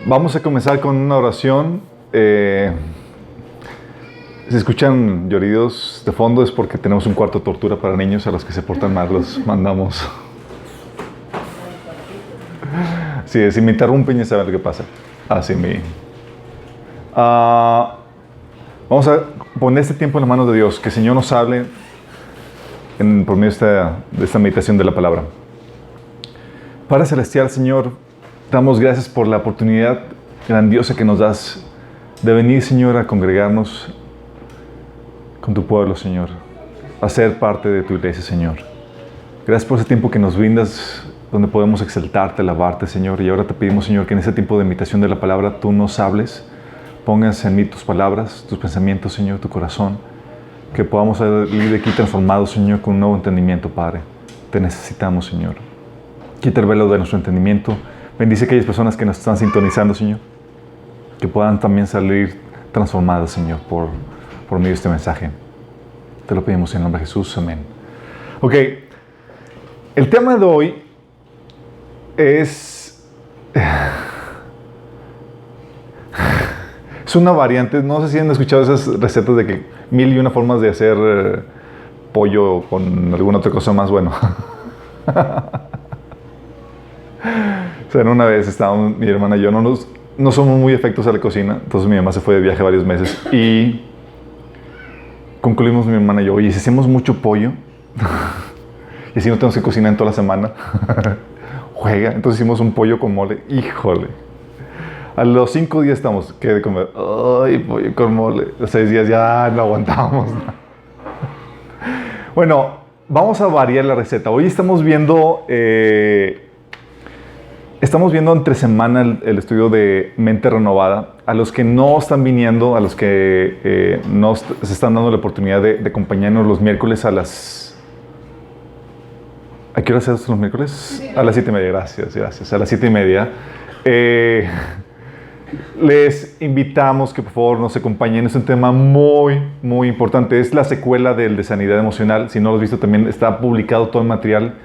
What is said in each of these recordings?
Vamos a comenzar con una oración. Si escuchan lloridos de fondo es porque tenemos un cuarto de tortura para niños. A los que se portan mal los mandamos. Sí, si me interrumpen ya saben lo que pasa. Así me... vamos a poner este tiempo en las manos de Dios. Que el Señor nos hable por medio de esta meditación de la palabra. Padre Celestial, Señor, damos gracias por la oportunidad grandiosa que nos das de venir, Señor, a congregarnos con tu pueblo, Señor, a ser parte de tu iglesia, Señor. Gracias por ese tiempo que nos brindas, donde podemos exaltarte, alabarte, Señor. Y ahora te pedimos, Señor, que en ese tiempo de meditación de la palabra tú nos hables, pongas en mí tus palabras, tus pensamientos, Señor, tu corazón, que podamos salir de aquí transformados, Señor, con un nuevo entendimiento, Padre. Te necesitamos, Señor. Quita el velo de nuestro entendimiento. Bendice a aquellas personas que nos están sintonizando, Señor, que puedan también salir transformadas, Señor, por medio de este mensaje. Te lo pedimos en el nombre de Jesús. Amén. Ok. El tema de hoy es una variante. No sé si han escuchado esas recetas de que 1001 formas de hacer pollo con alguna otra cosa más. Bueno. O sea, una vez estábamos mi hermana y yo, no somos muy afectos a la cocina, entonces mi mamá se fue de viaje varios meses y concluimos mi hermana y yo, oye, si hacemos mucho pollo y si no tenemos que cocinar en toda la semana, juega. Entonces hicimos un pollo con mole, híjole. A los 5 días estamos, ¿qué de comer? Ay, pollo con mole. Los 6 días ya no aguantamos. Bueno, vamos a variar la receta. Hoy estamos viendo entre semana el estudio de Mente Renovada. A los que no están viniendo, a los que no se están dando la oportunidad de acompañarnos los miércoles a las... ¿A qué hora se hace los miércoles? Sí. A las 7:30, gracias. A las 7:30. Les invitamos que por favor nos acompañen. Es un tema muy, muy importante. Es la secuela del de sanidad emocional. Si no lo has visto, también está publicado todo el material.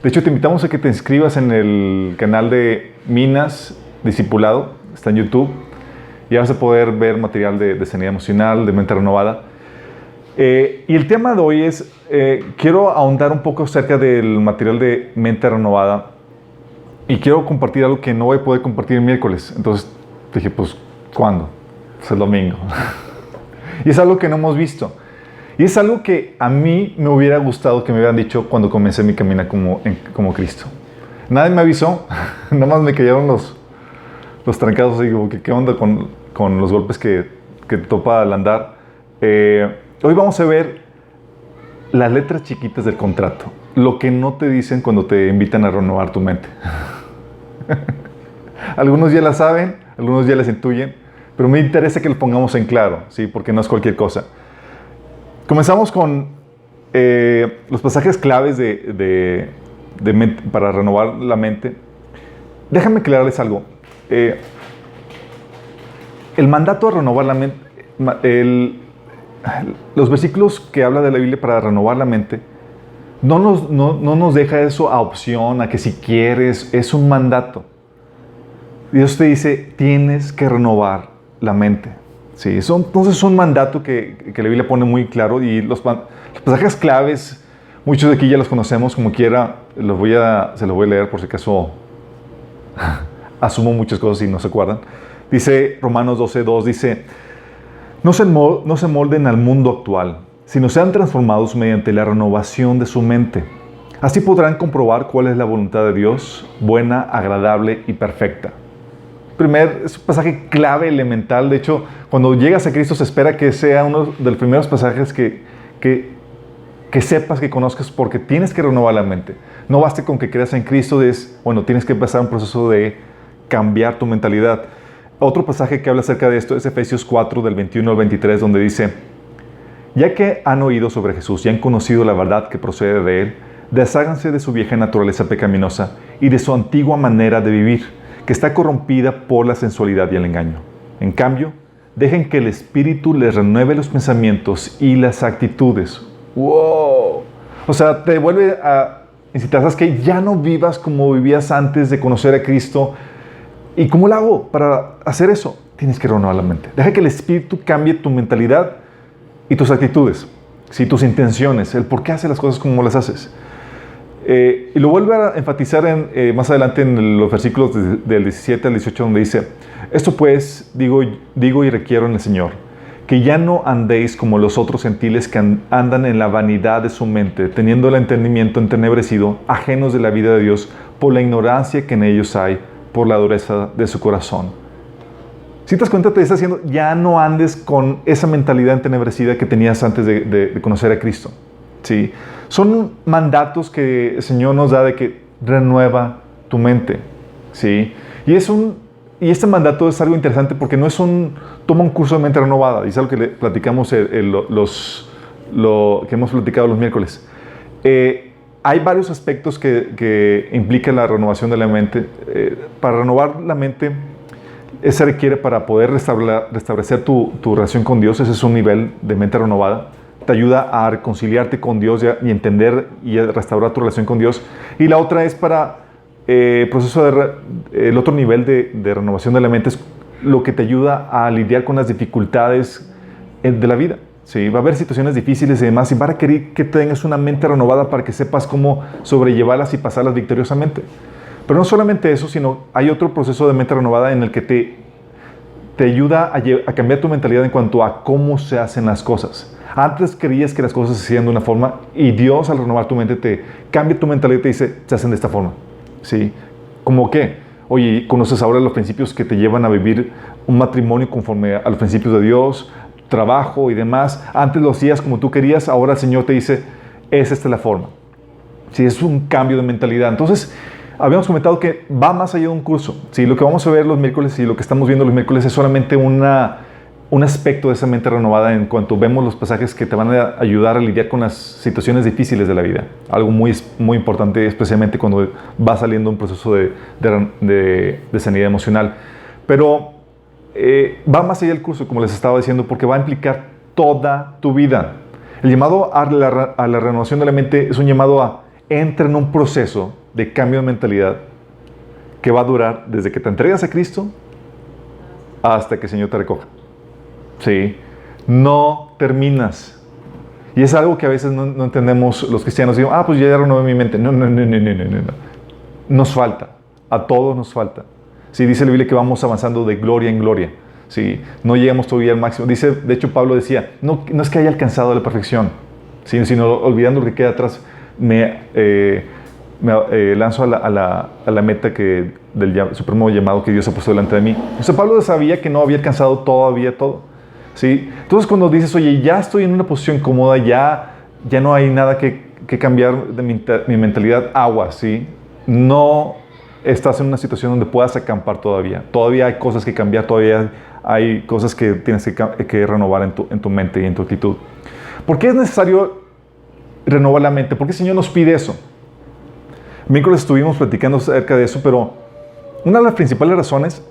De hecho, te invitamos a que te inscribas en el canal de Minas Discipulado. Está en YouTube. Y vas a poder ver material de sanidad emocional, de mente renovada. Y el tema de hoy es, quiero ahondar un poco acerca del material de mente renovada. Y quiero compartir algo que no voy a poder compartir el miércoles. Entonces dije, pues, ¿cuándo? Pues el domingo. Y es algo que no hemos visto. Y es algo que a mí me hubiera gustado que me hubieran dicho cuando comencé mi camino como Cristo. Nadie me avisó, nada más me cayeron los trancados, y como que qué onda con los golpes que topa al andar. Hoy vamos a ver las letras chiquitas del contrato, lo que no te dicen cuando te invitan a renovar tu mente. Algunos ya la saben, algunos ya las intuyen, pero me interesa que lo pongamos en claro, ¿sí? Porque no es cualquier cosa. Comenzamos con los pasajes claves para renovar la mente. Déjame aclararles algo. El mandato a renovar la mente, los versículos que habla de la Biblia para renovar la mente, no nos deja eso a opción, a que si quieres, es un mandato. Dios te dice, tienes que renovar la mente. Sí, entonces es un mandato que la Biblia pone muy claro, y los pasajes claves, muchos de aquí ya los conocemos, como quiera, se los voy a leer por si acaso asumo muchas cosas y no se acuerdan. Dice Romanos 12:2, dice, no se molden al mundo actual, sino sean transformados mediante la renovación de su mente. Así podrán comprobar cuál es la voluntad de Dios, buena, agradable y perfecta. Es un pasaje clave, elemental. De hecho, cuando llegas a Cristo se espera que sea uno de los primeros pasajes que sepas, que conozcas, porque tienes que renovar la mente. No basta con que creas en Cristo, tienes que empezar un proceso de cambiar tu mentalidad. Otro pasaje que habla acerca de esto es Efesios 4, del 21 al 23, donde dice, ya que han oído sobre Jesús y han conocido la verdad que procede de Él, desháganse de su vieja naturaleza pecaminosa y de su antigua manera de vivir, que está corrompida por la sensualidad y el engaño. En cambio, dejen que el Espíritu les renueve los pensamientos y las actitudes. ¡Wow! O sea, te vuelve a incitar, ¿sabes qué? Ya no vivas como vivías antes de conocer a Cristo. ¿Y cómo lo hago para hacer eso? Tienes que renovar la mente. Deja que el Espíritu cambie tu mentalidad y tus actitudes, ¿sí? Tus intenciones, el por qué haces las cosas como las haces. Y lo vuelve a enfatizar más adelante en los versículos del 17 al 18, donde dice: esto pues digo y requiero en el Señor, que ya no andéis como los otros gentiles que andan en la vanidad de su mente, teniendo el entendimiento entenebrecido, ajenos de la vida de Dios, por la ignorancia que en ellos hay, por la dureza de su corazón. Si te das cuenta, te está diciendo, ya no andes con esa mentalidad entenebrecida que tenías antes de conocer a Cristo. ¿Sí? Son mandatos que el Señor nos da de que renueva tu mente. ¿Sí? Y este mandato es algo interesante porque no es toma un curso de mente renovada, y es algo que le platicamos que hemos platicado los miércoles. Hay varios aspectos que implican la renovación de la mente. Para renovar la mente, se requiere para poder restablecer tu relación con Dios. Ese es un nivel de mente renovada. Te ayuda a reconciliarte con Dios y entender y a restaurar tu relación con Dios. Y la otra es para el otro nivel de renovación de la mente, es lo que te ayuda a lidiar con las dificultades de la vida. ¿Sí? Va a haber situaciones difíciles y demás, y va a requerir que tengas una mente renovada para que sepas cómo sobrellevarlas y pasarlas victoriosamente. Pero no solamente eso, sino hay otro proceso de mente renovada en el que te ayuda a cambiar tu mentalidad en cuanto a cómo se hacen las cosas. Antes creías que las cosas se hacían de una forma, y Dios, al renovar tu mente, te cambia tu mentalidad y te dice, se hacen de esta forma. ¿Sí? ¿Cómo qué? Oye, conoces ahora los principios que te llevan a vivir un matrimonio conforme a los principios de Dios, trabajo y demás. Antes lo hacías como tú querías, ahora el Señor te dice, es esta la forma. ¿Sí? Es un cambio de mentalidad. Entonces, habíamos comentado que va más allá de un curso. ¿Sí? Lo que vamos a ver los miércoles y lo que estamos viendo los miércoles es solamente un aspecto de esa mente renovada en cuanto vemos los pasajes que te van a ayudar a lidiar con las situaciones difíciles de la vida. Algo muy, muy importante, especialmente cuando va saliendo un proceso de sanidad emocional. Pero va más allá del curso, como les estaba diciendo, porque va a implicar toda tu vida. El llamado a la renovación de la mente es un llamado a entrar en un proceso de cambio de mentalidad que va a durar desde que te entregas a Cristo hasta que el Señor te recoja. Sí, no terminas. Y es algo que a veces no entendemos los cristianos. Digo, pues ya renové mi mente. No. Nos falta. A todos nos falta. Sí, dice la Biblia que vamos avanzando de gloria en gloria. Sí, no llegamos todavía al máximo. Dice, de hecho, Pablo decía, no es que haya alcanzado la perfección, sino olvidando lo que queda atrás, me lanzo a la meta del supremo llamado que Dios ha puesto delante de mí. O sea, Pablo sabía que no había alcanzado todavía todo. ¿Sí? Entonces, cuando dices, oye, ya estoy en una posición cómoda, ya no hay nada que cambiar de mi mentalidad, agua, ¿sí? No estás en una situación donde puedas acampar todavía. Todavía hay cosas que cambiar, todavía hay cosas que tienes que renovar en tu mente y en tu actitud. ¿Por qué es necesario renovar la mente? ¿Por qué el Señor nos pide eso? Miércoles estuvimos platicando acerca de eso, pero una de las principales razones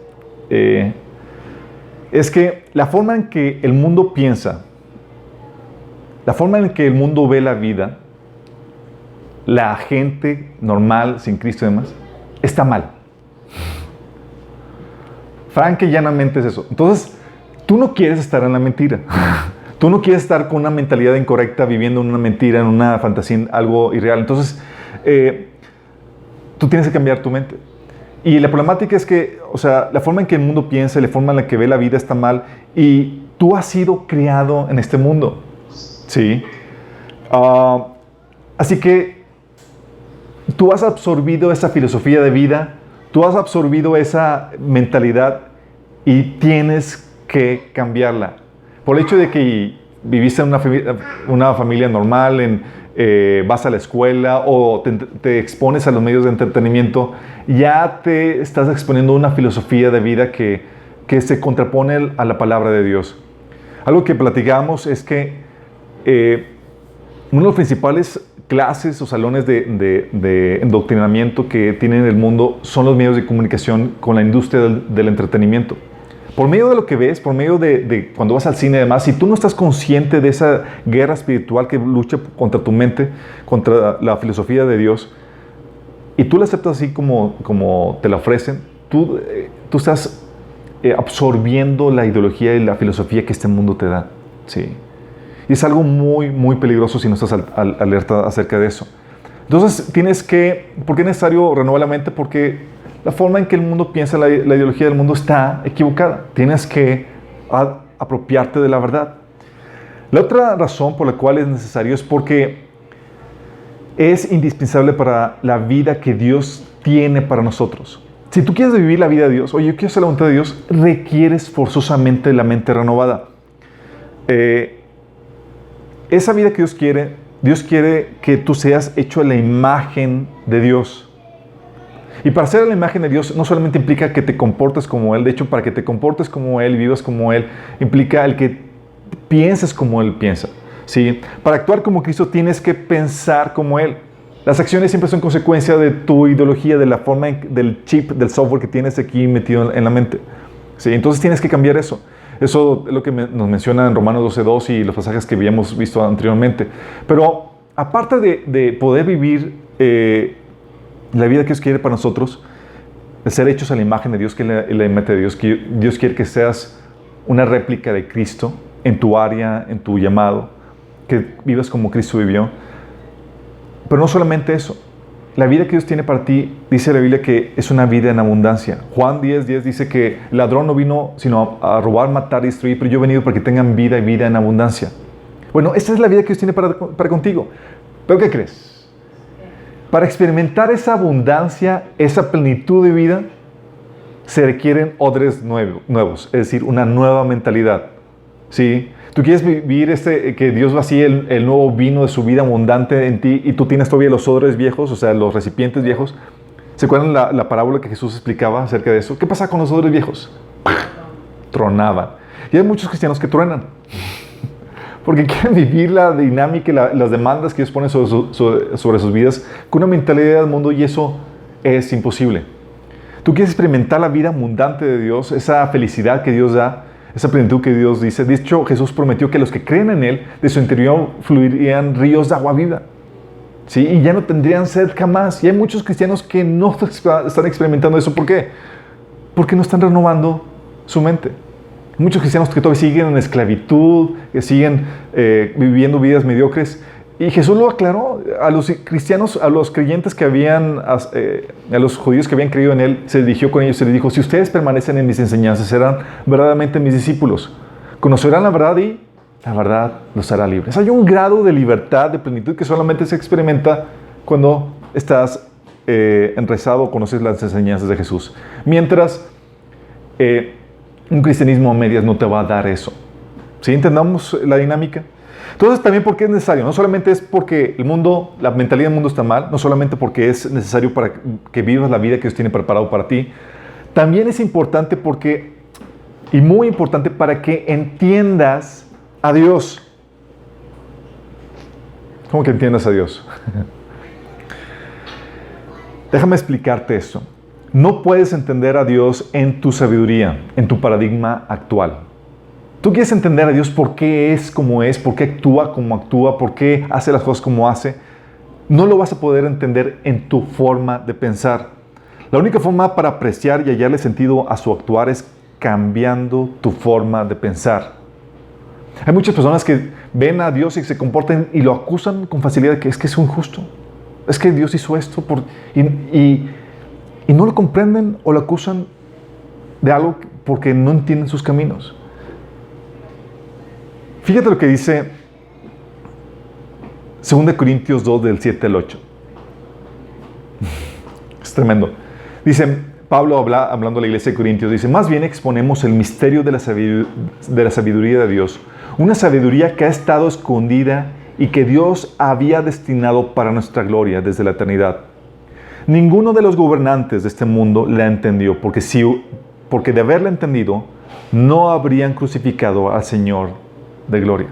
es que la forma en que el mundo piensa, la forma en que el mundo ve la vida, la gente normal, sin Cristo y demás, está mal. Franca y llanamente es eso. Entonces, tú no quieres estar en la mentira. Tú no quieres estar con una mentalidad incorrecta, viviendo en una mentira, en una fantasía, en algo irreal. Entonces, tú tienes que cambiar tu mente. Y la problemática es que, o sea, la forma en que el mundo piensa, la forma en la que ve la vida está mal, y tú has sido criado en este mundo. ¿Sí? Así que tú has absorbido esa filosofía de vida, tú has absorbido esa mentalidad y tienes que cambiarla. Por el hecho de que viviste en una familia normal, vas a la escuela o te expones a los medios de entretenimiento, ya te estás exponiendo a una filosofía de vida que se contrapone a la palabra de Dios. Algo que platicamos es que uno de los principales clases o salones de endoctrinamiento que tienen en el mundo son los medios de comunicación con la industria del entretenimiento. Por medio de lo que ves, por medio de cuando vas al cine y demás, si tú no estás consciente de esa guerra espiritual que lucha contra tu mente, contra la filosofía de Dios, y tú la aceptas así como te la ofrecen, tú estás absorbiendo la ideología y la filosofía que este mundo te da. Sí. Y es algo muy, muy peligroso si no estás alerta acerca de eso. Entonces, ¿por qué es necesario renovar la mente? Porque la forma en que el mundo piensa, la ideología del mundo está equivocada. Tienes que apropiarte de la verdad. La otra razón por la cual es necesario es porque es indispensable para la vida que Dios tiene para nosotros. Si tú quieres vivir la vida de Dios, oye, yo quiero hacer la voluntad de Dios, requieres forzosamente la mente renovada. Esa vida que Dios quiere que tú seas hecho a la imagen de Dios. Y para ser a la imagen de Dios no solamente implica que te comportes como Él, de hecho, para que te comportes como Él y vivas como Él, implica el que pienses como Él piensa. ¿Sí? Para actuar como Cristo tienes que pensar como Él. Las acciones siempre son consecuencia de tu ideología, de la forma del chip, del software que tienes aquí metido en la mente. ¿Sí? Entonces tienes que cambiar eso. Eso es lo que nos menciona en Romanos 12:2 y los pasajes que habíamos visto anteriormente. Pero aparte de poder vivir la vida que Dios quiere para nosotros, de ser hechos a la imagen de Dios, que es la imagen de Dios, que Dios quiere que seas una réplica de Cristo en tu área, en tu llamado, que vivas como Cristo vivió. Pero no solamente eso. La vida que Dios tiene para ti, dice la Biblia que es una vida en abundancia. Juan 10:10 dice que el ladrón no vino sino a robar, matar y destruir, pero yo he venido para que tengan vida y vida en abundancia. Bueno, esta es la vida que Dios tiene para contigo. ¿Pero qué crees? Para experimentar esa abundancia, esa plenitud de vida, se requieren odres nuevos, es decir, una nueva mentalidad. ¿Sí? Tú quieres vivir que Dios vacíe el nuevo vino de su vida abundante en ti y tú tienes todavía los odres viejos, o sea, los recipientes viejos. ¿Se acuerdan la parábola que Jesús explicaba acerca de eso? ¿Qué pasa con los odres viejos? Tronaban. Y hay muchos cristianos que truenan. Porque quieren vivir la dinámica y las demandas que Dios pone sobre sus vidas con una mentalidad del mundo y eso es imposible. Tú quieres experimentar la vida abundante de Dios, esa felicidad que Dios da, esa plenitud que Dios dice. De hecho, Jesús prometió que los que creen en Él, de su interior fluirían ríos de agua viva. ¿Sí? Y ya no tendrían sed jamás. Y hay muchos cristianos que no están experimentando eso. ¿Por qué? Porque no están renovando su mente. Muchos cristianos que todavía siguen en esclavitud, que siguen viviendo vidas mediocres. Y Jesús lo aclaró a los cristianos, a los creyentes que habían, a los judíos que habían creído en Él, se dirigió con ellos y les dijo, si ustedes permanecen en mis enseñanzas, serán verdaderamente mis discípulos. Conocerán la verdad y la verdad los hará libres. Hay un grado de libertad, de plenitud que solamente se experimenta cuando estás enraizado o conoces las enseñanzas de Jesús. Mientras un cristianismo a medias no te va a dar eso. ¿Sí? ¿Entendamos la dinámica? Entonces, también porque es necesario. No solamente es porque la mentalidad del mundo está mal, no solamente porque es necesario para que vivas la vida que Dios tiene preparado para ti. También es importante y muy importante para que entiendas a Dios. ¿Cómo que entiendas a Dios? Déjame explicarte esto. No puedes entender a Dios en tu sabiduría, en tu paradigma actual. Tú quieres entender a Dios por qué es como es, por qué actúa como actúa, por qué hace las cosas como hace. No lo vas a poder entender en tu forma de pensar. La única forma para apreciar y hallarle sentido a su actuar es cambiando tu forma de pensar. Hay muchas personas que ven a Dios y se comportan y lo acusan con facilidad de que es injusto. Es que Dios hizo esto y no lo comprenden o lo acusan de algo porque no entienden sus caminos. Fíjate lo que dice 2 Corintios 2 del 7 al 8. Es tremendo. Dice Pablo hablando a la iglesia de Corintios, dice, más bien exponemos el misterio de la sabiduría de Dios, una sabiduría que ha estado escondida y que Dios había destinado para nuestra gloria desde la eternidad. Ninguno de los gobernantes de este mundo la entendió, porque de haberla entendido, no habrían crucificado al Señor de gloria.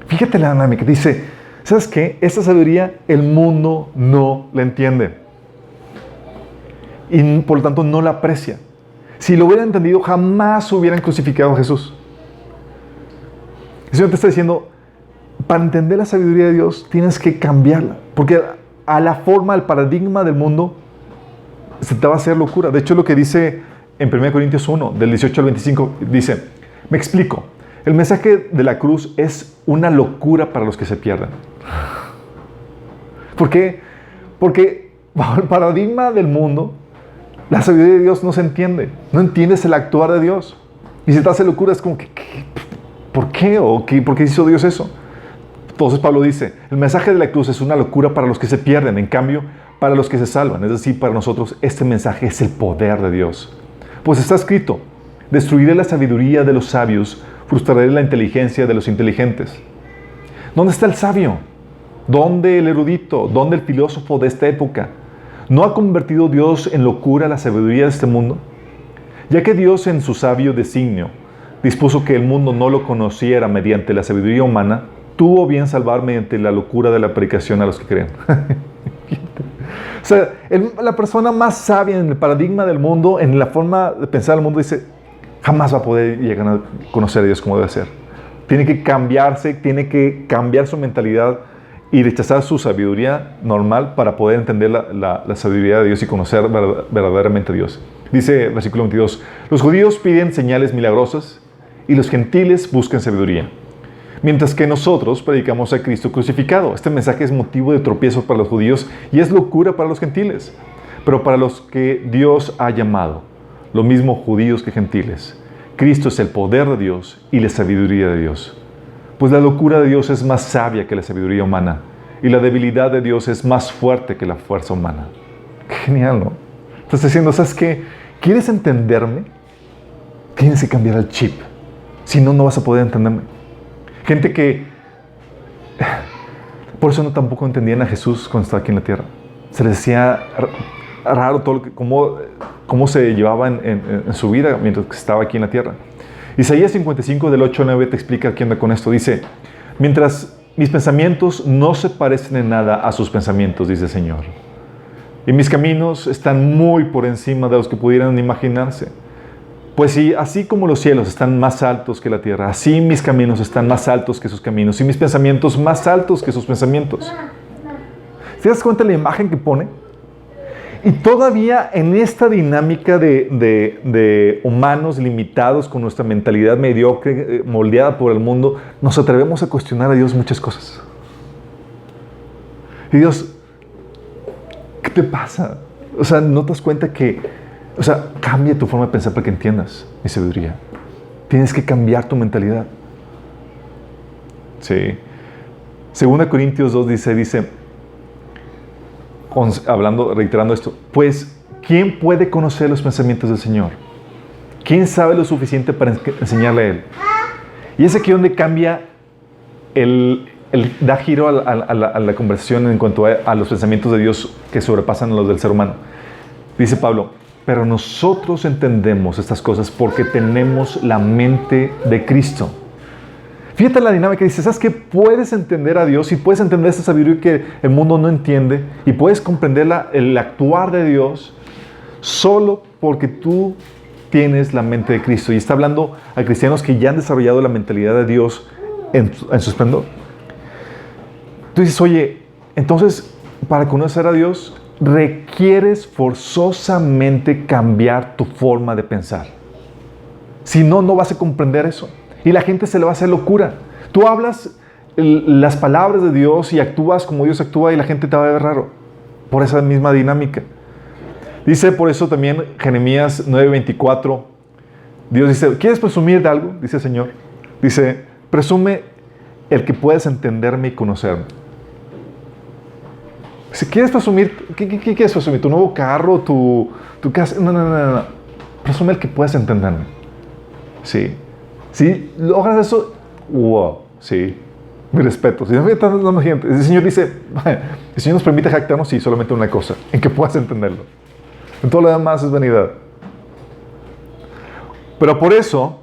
Fíjate la dinámica. Dice, ¿sabes qué? Esta sabiduría el mundo no la entiende. Y por lo tanto no la aprecia. Si lo hubieran entendido, jamás hubieran crucificado a Jesús. El Señor te está diciendo, para entender la sabiduría de Dios, tienes que cambiarla. Porque a la forma, al paradigma del mundo, se te va a hacer locura. De hecho, lo que dice en 1 Corintios 1, del 18 al 25, dice, me explico, el mensaje de la cruz es una locura para los que se pierden. ¿Por qué? Porque bajo el paradigma del mundo, la sabiduría de Dios no se entiende. No entiendes el actuar de Dios. Y si te hace locura, es como que, ¿por qué? ¿Por qué hizo Dios eso? Entonces Pablo dice, el mensaje de la cruz es una locura para los que se pierden, en cambio, para los que se salvan. Es decir, para nosotros, este mensaje es el poder de Dios. Pues está escrito, destruiré la sabiduría de los sabios, frustraré la inteligencia de los inteligentes. ¿Dónde está el sabio? ¿Dónde el erudito? ¿Dónde el filósofo de esta época? ¿No ha convertido Dios en locura la sabiduría de este mundo? Ya que Dios en su sabio designio dispuso que el mundo no lo conociera mediante la sabiduría humana, tuvo bien salvar mediante la locura de la predicación a los que creen. O sea, la persona más sabia en el paradigma del mundo, en la forma de pensar del mundo, dice, jamás va a poder llegar a conocer a Dios como debe ser. Tiene que cambiarse, tiene que cambiar su mentalidad y rechazar su sabiduría normal para poder entender la sabiduría de Dios y conocer verdaderamente a Dios. Dice el versículo 22, los judíos piden señales milagrosas y los gentiles buscan sabiduría, mientras que nosotros predicamos a Cristo crucificado. Este mensaje es motivo de tropiezo para los judíos y es locura para los gentiles, pero para los que Dios ha llamado, lo mismo judíos que gentiles, Cristo es el poder de Dios y la sabiduría de Dios. Pues la locura de Dios es más sabia que la sabiduría humana y la debilidad de Dios es más fuerte que la fuerza humana. Qué genial, ¿no? Estás diciendo, ¿sabes qué? ¿Quieres entenderme? Tienes que cambiar el chip. Si no, no vas a poder entenderme. Gente que... Por eso no tampoco entendían a Jesús cuando estaba aquí en la tierra. Se les decía raro todo cómo se llevaba en su vida mientras estaba aquí en la tierra. Isaías 55 del 8 al 9 te explica qué onda con esto. Dice, mientras mis pensamientos no se parecen en nada a sus pensamientos, dice el Señor. Y mis caminos están muy por encima de los que pudieran imaginarse. Pues sí, así como los cielos están más altos que la tierra, así mis caminos están más altos que sus caminos y mis pensamientos más altos que sus pensamientos. ¿Te das cuenta de la imagen que pone? Y todavía en esta dinámica de humanos limitados con nuestra mentalidad mediocre, moldeada por el mundo, nos atrevemos a cuestionar a Dios muchas cosas. Y Dios, ¿qué te pasa? O sea, ¿no te das cuenta que, cambia tu forma de pensar para que entiendas mi sabiduría? Tienes que cambiar tu mentalidad. Sí. 2 Corintios 2 dice, reiterando esto, pues, ¿quién puede conocer los pensamientos del Señor? ¿Quién sabe lo suficiente para enseñarle a Él? Y es aquí donde cambia, da giro a la conversación en cuanto a los pensamientos de Dios que sobrepasan los del ser humano. Dice Pablo, pero nosotros entendemos estas cosas porque tenemos la mente de Cristo. Fíjate la dinámica, dice, ¿sabes qué? Puedes entender a Dios y puedes entender esta sabiduría que el mundo no entiende y puedes comprender el actuar de Dios solo porque tú tienes la mente de Cristo. Y está hablando a cristianos que ya han desarrollado la mentalidad de Dios en su esplendor. Tú dices, oye, entonces, para conocer a Dios, requieres forzosamente cambiar tu forma de pensar. Si no, no vas a comprender eso. Y la gente se le va a hacer locura. Tú hablas las palabras de Dios y actúas como Dios actúa y la gente te va a ver raro. Por esa misma dinámica. Dice por eso también Jeremías 9:24. Dios dice, ¿quieres presumir de algo? Dice el Señor. Dice, presume el que puedas entenderme y conocerme. Si quieres presumir, ¿qué quieres presumir? ¿Tu nuevo carro? ¿Tu casa? No. Presume el que puedas entenderme. Sí. Si logras eso, wow, sí, mi respeto. Si no me estás dando gente, el Señor dice, el Señor nos permite jactarnos, sí, solamente una cosa, en que puedas entenderlo. En todo lo demás es vanidad. Pero por eso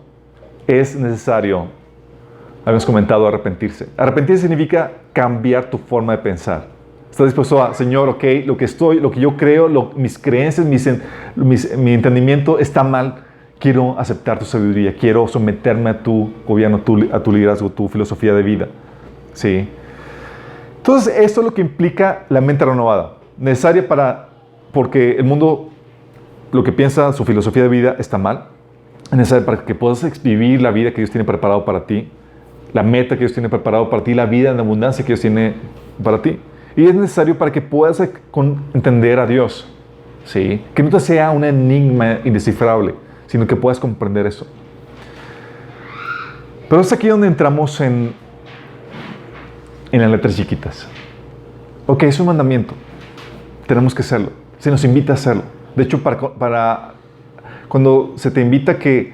es necesario, habíamos comentado, arrepentirse. Arrepentirse significa cambiar tu forma de pensar. Estás dispuesto a, Señor, ok, lo que yo creo, mis creencias, mi entendimiento está mal. Quiero aceptar tu sabiduría, quiero someterme a tu gobierno, a tu liderazgo, tu filosofía de vida. ¿Sí? Entonces, esto es lo que implica la mente renovada. Necesaria porque el mundo lo que piensa, su filosofía de vida está mal. Es necesario para que puedas vivir la vida que Dios tiene preparado para ti, la meta que Dios tiene preparado para ti, la vida en abundancia que Dios tiene para ti. Y es necesario para que puedas entender a Dios, ¿sí? Que no te sea un enigma indescifrable, sino que puedas comprender eso. Pero es aquí donde entramos en las letras chiquitas. Ok, es un mandamiento. Tenemos que hacerlo. Se nos invita a hacerlo. De hecho, cuando se te invita que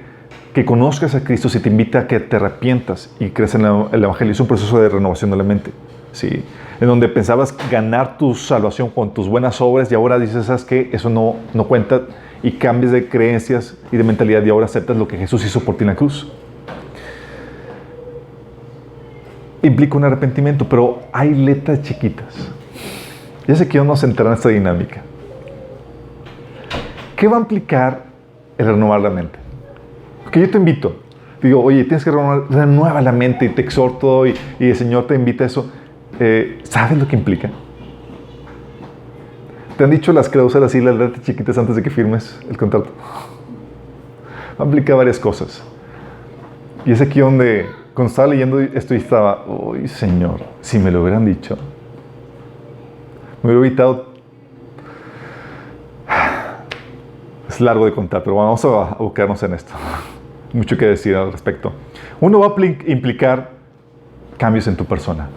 conozcas a Cristo, se te invita a que te arrepientas y creas en el Evangelio. Es un proceso de renovación de la mente, ¿sí? En donde pensabas ganar tu salvación con tus buenas obras y ahora dices, ¿sabes qué? Eso no cuenta, y cambias de creencias y de mentalidad y ahora aceptas lo que Jesús hizo por ti en la cruz. Implica un arrepentimiento, pero hay letras chiquitas. Ya sé que vamos a entrar en esta dinámica. ¿Qué va a implicar el renovar la mente? Porque yo te invito, digo, oye, tienes que renueva la mente y te exhorto y el Señor te invita a eso. ¿Sabes lo que implica? ¿Te han dicho las cláusulas y las letras chiquitas antes de que firmes el contrato? Va a implicar varias cosas. Y es aquí donde, cuando estaba leyendo esto, y estaba, ¡ay, Señor! Si me lo hubieran dicho, me hubiera evitado. Es largo de contar, pero vamos a abocarnos en esto. Mucho que decir al respecto. Uno va a implicar cambios en tu persona.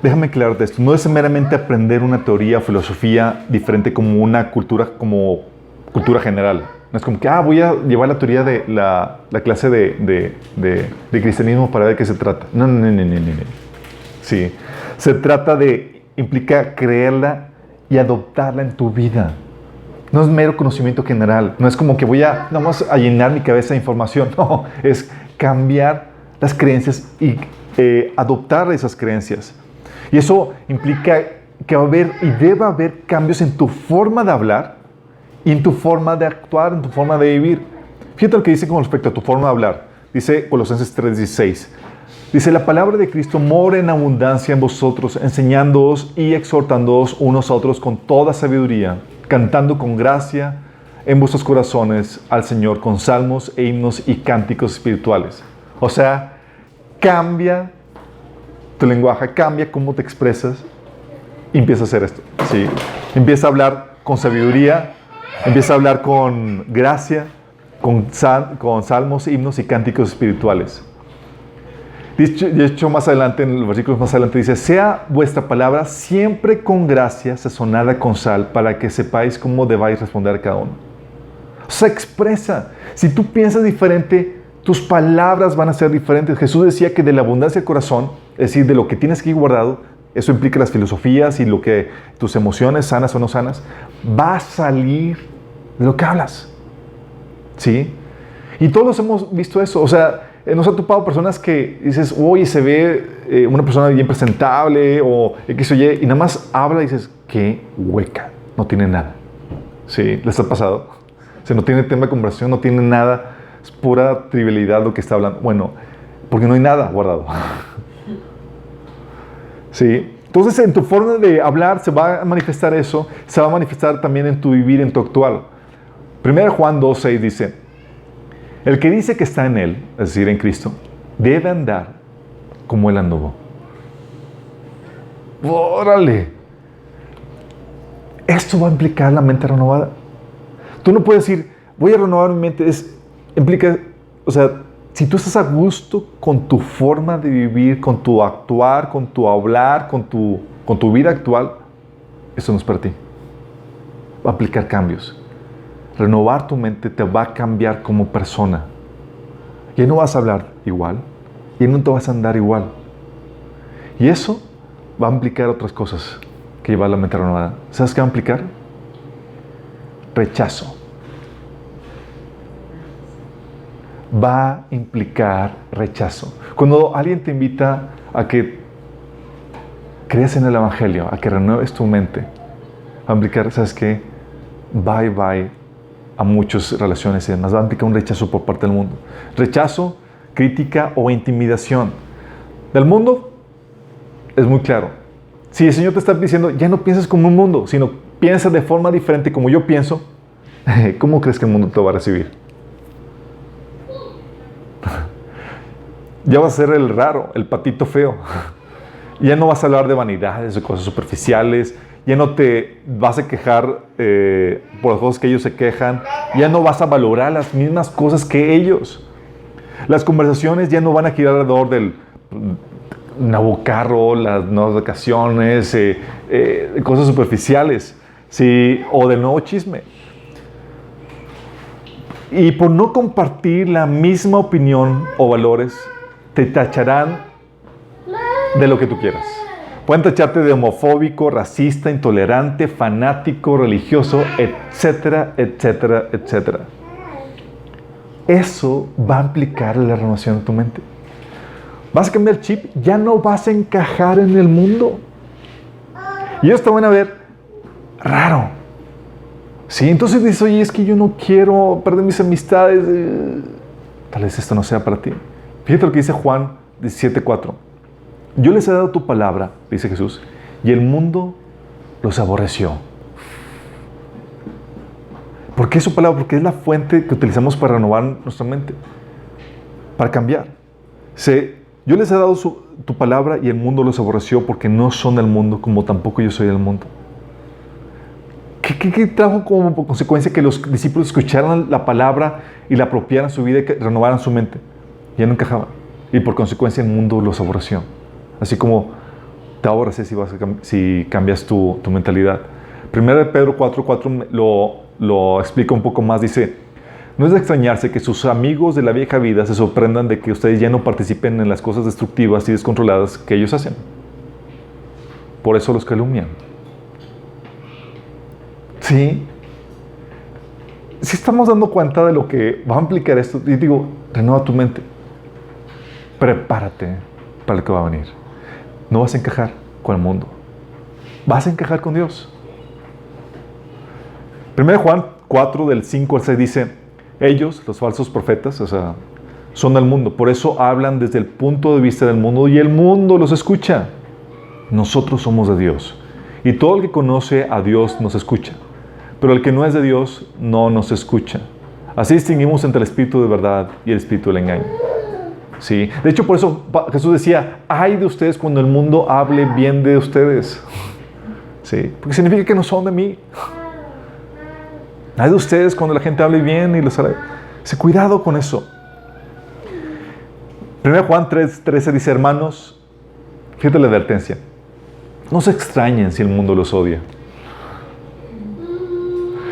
Déjame aclararte esto. No es meramente aprender una teoría o filosofía diferente como una cultura, como cultura general. No es como que, voy a llevar la teoría de la clase de cristianismo para ver qué se trata. No. Sí. Se trata implica creerla y adoptarla en tu vida. No es mero conocimiento general. No es como que voy a llenar mi cabeza de información. No, es cambiar las creencias y adoptar esas creencias. Y eso implica que va a haber y debe haber cambios en tu forma de hablar y en tu forma de actuar, en tu forma de vivir. Fíjate lo que dice con respecto a tu forma de hablar. Dice Colosenses 3:16. Dice, la palabra de Cristo mora en abundancia en vosotros, enseñándoos y exhortándoos unos a otros con toda sabiduría, cantando con gracia en vuestros corazones al Señor con salmos e himnos y cánticos espirituales. O sea, cambia tu lenguaje, cambia cómo te expresas y empieza a hacer esto. ¿Sí? Empieza a hablar con sabiduría, empieza a hablar con gracia, con salmos, himnos y cánticos espirituales. De hecho, más adelante, en los versículos más adelante dice, sea vuestra palabra siempre con gracia, sazonada con sal, para que sepáis cómo debáis responder a cada uno. O sea, expresa. Si tú piensas diferente, tus palabras van a ser diferentes. Jesús decía que de la abundancia del corazón, es decir, de lo que tienes aquí guardado, eso implica las filosofías y lo que tus emociones, sanas o no sanas, va a salir de lo que hablas. ¿Sí? Y todos hemos visto eso. O sea, nos ha topado personas que dices, oye, se ve una persona bien presentable o X o Y, y nada más habla y dices, qué hueca, no tiene nada. ¿Sí? ¿Les ha pasado? O sea, no tiene tema de conversación, no tiene nada, es pura trivialidad lo que está hablando. Bueno, porque no hay nada guardado. ¿Sí? Entonces, en tu forma de hablar se va a manifestar eso, se va a manifestar también en tu vivir, en tu actual. 1 Juan 2:6 dice, el que dice que está en Él, es decir, en Cristo, debe andar como Él anduvo. ¡Órale! Esto va a implicar la mente renovada. Tú no puedes decir, voy a renovar mi mente. Implica, o sea, si tú estás a gusto con tu forma de vivir, con tu actuar, con tu hablar, con tu vida actual, eso no es para ti. Va a aplicar cambios. Renovar tu mente te va a cambiar como persona. Ya no vas a hablar igual. Ya no te vas a andar igual. Y eso va a implicar otras cosas que llevar la mente renovada. ¿Sabes qué va a implicar? Rechazo. Va a implicar rechazo. Cuando alguien te invita a que creas en el Evangelio, a que renueves tu mente, va a implicar, ¿sabes qué? Bye a muchas relaciones y demás. Va a implicar un rechazo por parte del mundo. Rechazo, crítica o intimidación. Del mundo es muy claro. Si el Señor te está diciendo, ya no pienses como un mundo, sino piensa de forma diferente como yo pienso, ¿cómo crees que el mundo te va a recibir? Ya vas a ser el raro, el patito feo. Ya no vas a hablar de vanidades, de cosas superficiales. Ya no te vas a quejar por las cosas que ellos se quejan. Ya no vas a valorar las mismas cosas que ellos. Las conversaciones ya no van a girar alrededor del nuevo carro, las nuevas vacaciones, cosas superficiales, ¿sí? O del nuevo chisme. Y por no compartir la misma opinión o valores, te tacharán de lo que tú quieras. Pueden tacharte de homofóbico, racista, intolerante, fanático, religioso, etcétera, etcétera, etcétera. Eso va a implicar la renovación de tu mente. Vas a cambiar el chip, ya no vas a encajar en el mundo. Y ellos te van a ver raro. Sí, entonces dices, oye, es que yo no quiero perder mis amistades. Tal vez esto no sea para ti. Fíjate lo que dice Juan 17:4. Yo les he dado tu palabra, dice Jesús, y el mundo los aborreció. ¿Por qué su palabra? Porque es la fuente que utilizamos para renovar nuestra mente, para cambiar. Yo les he dado tu palabra y el mundo los aborreció porque no son del mundo, como tampoco yo soy del mundo. ¿Qué trajo como consecuencia que los discípulos escucharan la palabra y la apropiaran su vida y que renovaran su mente? Ya no encajaban. Y por consecuencia el mundo los aborreció. Así como te aborreces si cambias tu mentalidad. Primero de Pedro 4:4 lo explica un poco más. Dice, no es de extrañarse que sus amigos de la vieja vida se sorprendan de que ustedes ya no participen en las cosas destructivas y descontroladas que ellos hacen. Por eso los calumnian. Sí. Si estamos dando cuenta de lo que va a implicar esto, y digo, renueva tu mente. Prepárate para lo que va a venir. No vas a encajar con el mundo. Vas a encajar con Dios. 1 Juan 4, del 5 al 6 dice, ellos, los falsos profetas, son del mundo. Por eso hablan desde el punto de vista del mundo y el mundo los escucha. Nosotros somos de Dios. Y todo el que conoce a Dios nos escucha. Pero el que no es de Dios no nos escucha. Así distinguimos entre el espíritu de verdad y el espíritu del engaño. Sí. De hecho, por eso Jesús decía, ay de ustedes cuando el mundo hable bien de ustedes. Sí. Porque significa que no son de mí. Ay de ustedes cuando la gente hable bien y les hable. Cuidado con eso. 1 Juan 3:13 dice, hermanos, fíjate la advertencia. No se extrañen si el mundo los odia.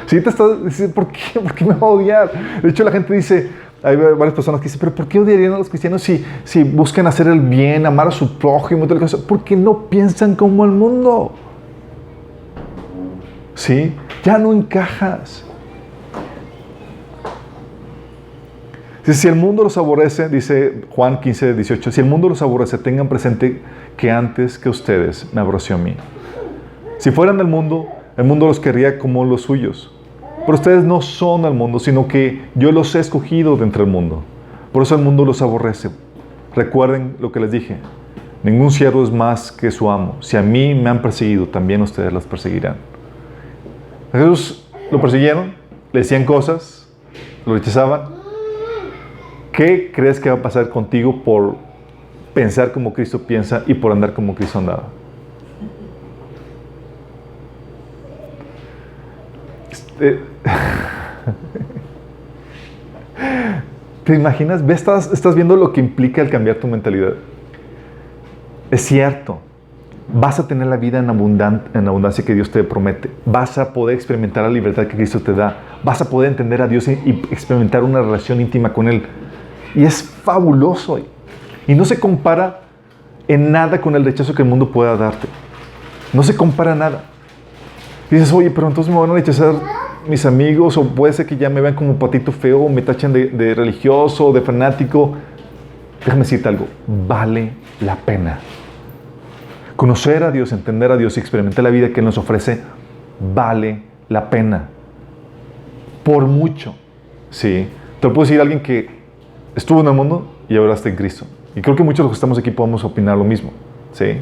Si te estás diciendo, ¿por qué? ¿Por qué me va a odiar? De hecho, la gente dice, hay varias personas que dicen, pero ¿por qué odiarían a los cristianos si buscan hacer el bien, amar a su prójimo y tal cosa? Porque no piensan como el mundo. ¿Sí? Ya no encajas. Si el mundo los aborrece, dice Juan 15:18, si el mundo los aborrece, tengan presente que antes que ustedes me aborreció a mí. Si fueran del mundo, el mundo los querría como los suyos. Pero ustedes no son del mundo, sino que yo los he escogido de entre el mundo. Por eso el mundo los aborrece. Recuerden lo que les dije. Ningún siervo es más que su amo. Si a mí me han perseguido, también ustedes las perseguirán. A Jesús lo persiguieron, le decían cosas, lo rechazaban. ¿Qué crees que va a pasar contigo por pensar como Cristo piensa y por andar como Cristo andaba? ¿Te imaginas? Estás viendo lo que implica el cambiar tu mentalidad. Es cierto. Vas a tener la vida en abundancia que Dios te promete. Vas a poder experimentar la libertad que Cristo te da. Vas a poder entender a Dios y experimentar una relación íntima con Él. Y es fabuloso. Y no se compara en nada con el rechazo que el mundo pueda darte. No se compara nada. Dices, oye, pero entonces me van a rechazar mis amigos, o puede ser que ya me vean como patito feo, o me tachen de religioso, de fanático. Déjame decirte algo, vale la pena. Conocer a Dios, entender a Dios y experimentar la vida que Él nos ofrece, vale la pena. Por mucho. Sí. Te lo puedo decir a alguien que estuvo en el mundo y ahora está en Cristo. Y creo que muchos de los que estamos aquí podemos opinar lo mismo. ¿Sí?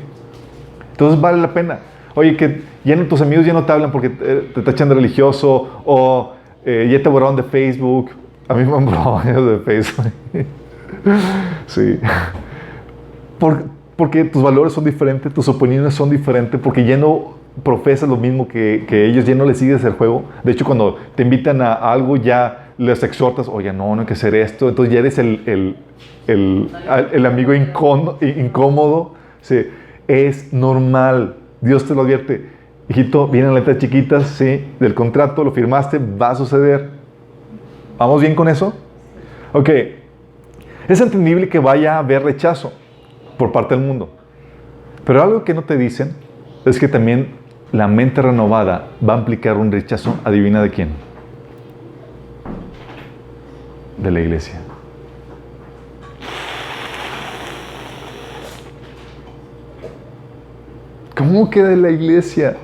Entonces vale la pena. Oye, que tus amigos ya no te hablan porque te tachan de religioso, o ya te borraron de Facebook. A mí me han borrado de Facebook. Sí. Porque tus valores son diferentes, tus opiniones son diferentes, porque ya no profesas lo mismo que ellos, ya no les sigues el juego. De hecho, cuando te invitan a algo, ya les exhortas, oye, no hay que hacer esto. Entonces ya eres el amigo incómodo. Sí. Es normal. Dios te lo advierte. Hijito, vienen letras chiquitas, sí, del contrato, lo firmaste, va a suceder. ¿Vamos bien con eso? Ok. Es entendible que vaya a haber rechazo por parte del mundo. Pero algo que no te dicen es que también la mente renovada va a implicar un rechazo, adivina de quién. De la iglesia. ¿Cómo que de la iglesia?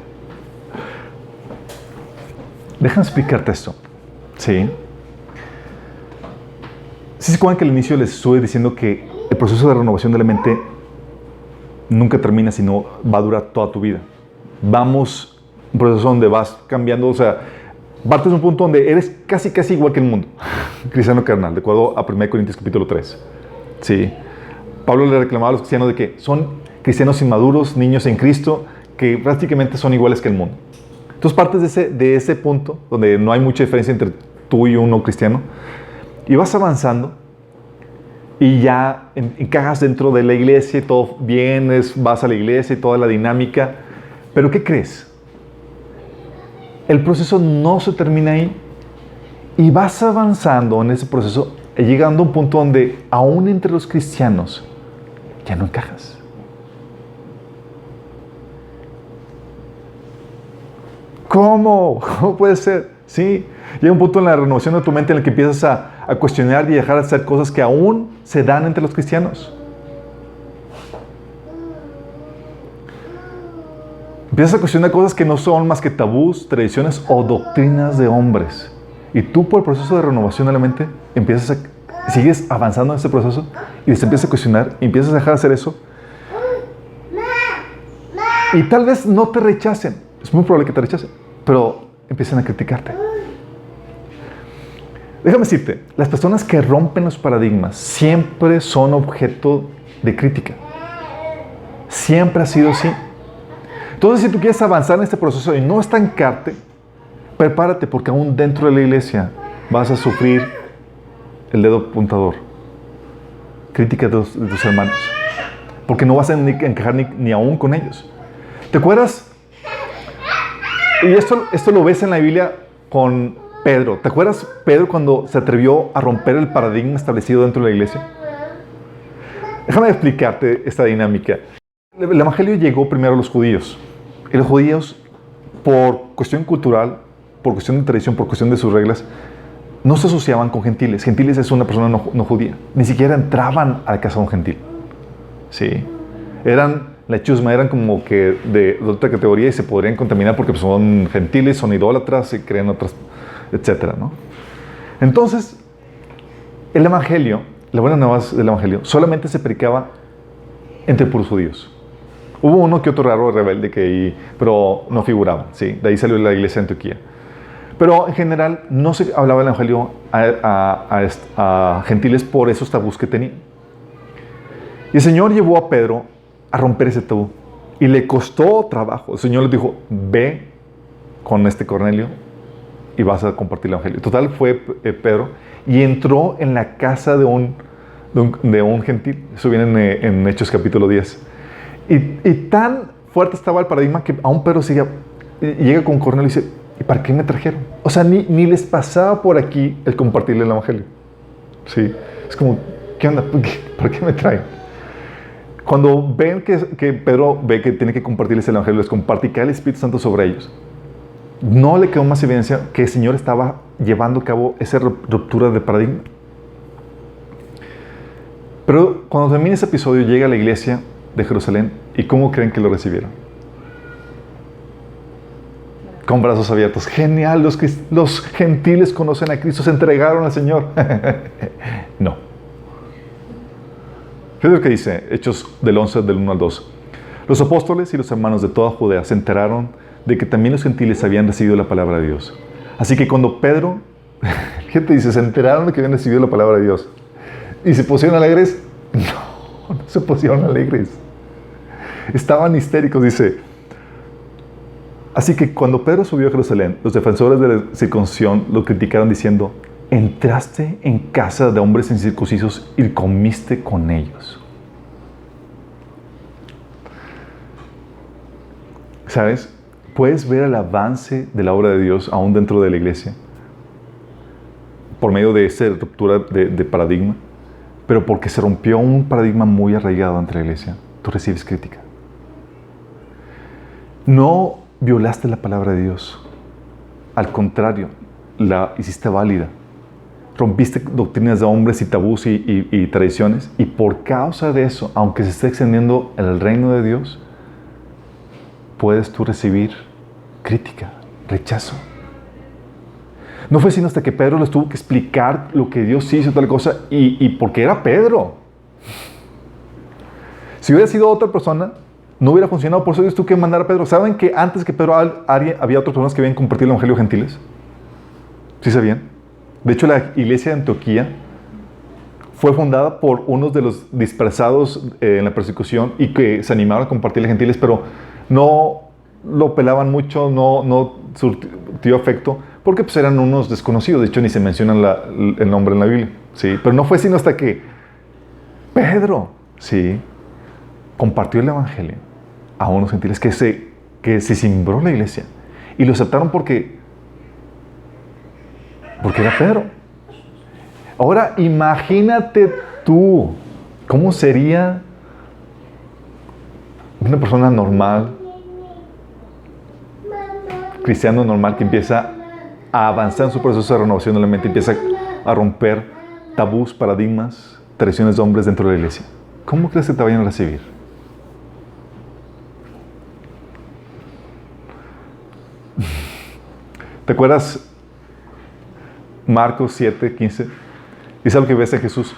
Déjame explicarte esto. ¿Sí? ¿Sí se acuerdan que al inicio les estuve diciendo que el proceso de renovación de la mente nunca termina, sino va a durar toda tu vida? Vamos, un proceso donde vas cambiando, o sea, partes de un punto donde eres casi igual que el mundo, cristiano carnal, de acuerdo a 1 Corintios capítulo 3. Sí. Pablo le reclamaba a los cristianos de que son cristianos inmaduros, niños en Cristo, que prácticamente son iguales que el mundo. Entonces partes de ese punto, donde no hay mucha diferencia entre tú y un no cristiano, y vas avanzando, y ya encajas dentro de la iglesia, y todo vienes, vas a la iglesia y toda la dinámica. Pero ¿qué crees? El proceso no se termina ahí, y vas avanzando en ese proceso, llegando a un punto donde aún entre los cristianos ya no encajas. ¿Cómo? ¿Cómo puede ser? Sí, llega un punto en la renovación de tu mente en el que empiezas a cuestionar y dejar de hacer cosas que aún se dan entre los cristianos. Empiezas a cuestionar cosas que no son más que tabús, tradiciones o doctrinas de hombres. Y tú, por el proceso de renovación de la mente, sigues avanzando en ese proceso y te empiezas a cuestionar y empiezas a dejar de hacer eso. Y tal vez no te rechacen. Es muy probable que te rechacen, pero empiezan a criticarte. Déjame decirte, las personas que rompen los paradigmas siempre son objeto de crítica. Siempre ha sido así. Entonces, si tú quieres avanzar en este proceso y no estancarte, prepárate, porque aún dentro de la iglesia vas a sufrir el dedo apuntador. Crítica de tus hermanos. Porque no vas a encajar ni aún con ellos. ¿Te acuerdas? Y esto lo ves en la Biblia con Pedro. ¿Te acuerdas Pedro cuando se atrevió a romper el paradigma establecido dentro de la iglesia? Déjame explicarte esta dinámica. El evangelio llegó primero a los judíos. Y los judíos, por cuestión cultural, por cuestión de tradición, por cuestión de sus reglas, no se asociaban con gentiles. Gentiles es una persona no judía. Ni siquiera entraban a la casa de un gentil. Sí. Eran la chusma, eran como que de otra categoría y se podrían contaminar porque son gentiles, son idólatras y creen otras, etcétera, ¿no? Entonces, el evangelio, la buena nueva del evangelio, solamente se predicaba entre puros judíos. Hubo uno que otro raro rebelde pero no figuraba, ¿sí? De ahí salió la iglesia de Antioquía. Pero en general no se hablaba el evangelio a gentiles por esos tabús que tenían. Y el Señor llevó a Pedro a romper ese tabú. Y le costó trabajo. El Señor le dijo, ve con Cornelio y vas a compartir el evangelio. Total, fue Pedro y entró en la casa de un gentil. Eso viene en Hechos capítulo 10. Y tan fuerte estaba el paradigma que aún Pedro llega con Cornelio y dice, ¿y para qué me trajeron? O sea, ni les pasaba por aquí el compartirle el evangelio. Sí. Es como, ¿qué onda? ¿Por qué me traen? Cuando ven que Pedro ve que tiene que compartirles el evangelio, les comparte y cae el Espíritu Santo sobre ellos, no le quedó más evidencia que el Señor estaba llevando a cabo esa ruptura de paradigma. Pero cuando termina ese episodio, llega a la iglesia de Jerusalén y ¿cómo creen que lo recibieron? Con brazos abiertos. Genial, los gentiles conocen a Cristo, se entregaron al Señor. No. Fíjate lo que dice Hechos del 11, del 1 al 2. Los apóstoles y los hermanos de toda Judea se enteraron de que también los gentiles habían recibido la palabra de Dios. Así que cuando Pedro, fíjate, dice, se enteraron de que habían recibido la palabra de Dios. ¿Y se pusieron alegres? No se pusieron alegres. Estaban histéricos, dice. Así que cuando Pedro subió a Jerusalén, los defensores de la circuncisión lo criticaron diciendo: entraste en casa de hombres incircuncisos y comiste con ellos. ¿Sabes? Puedes ver el avance de la obra de Dios aún dentro de la iglesia por medio de esa ruptura de paradigma, pero porque se rompió un paradigma muy arraigado entre la iglesia, tú recibes crítica. No violaste la palabra de Dios. Al contrario, la hiciste válida. Rompiste doctrinas de hombres y tabús y tradiciones, y por causa de eso, aunque se esté extendiendo el reino de Dios, puedes tú recibir crítica, rechazo. No fue sino hasta que Pedro les tuvo que explicar lo que Dios hizo, tal cosa, y porque era Pedro. Si hubiera sido otra persona, no hubiera funcionado. Por eso Dios tuvo que mandar a Pedro. ¿Saben que antes que Pedro había otras personas que habían compartido el evangelio gentiles? ¿Sí sabían? De hecho, la iglesia de Antioquía fue fundada por unos de los dispersados en la persecución y que se animaron a compartir los gentiles, pero no lo pelaban mucho, no surtió efecto, porque pues eran unos desconocidos. De hecho, ni se menciona el nombre en la Biblia, ¿sí? Pero no fue sino hasta que Pedro, ¿sí?, compartió el evangelio a unos gentiles que se cimbró la iglesia y lo aceptaron porque era Pedro. Ahora imagínate tú cómo sería una persona normal, cristiano normal, que empieza a avanzar en su proceso de renovación de la mente, empieza a romper tabús, paradigmas, tradiciones de hombres dentro de la iglesia. ¿Cómo crees que te vayan a recibir? ¿Te acuerdas Marcos 7, 15? Es algo que ves a Jesús.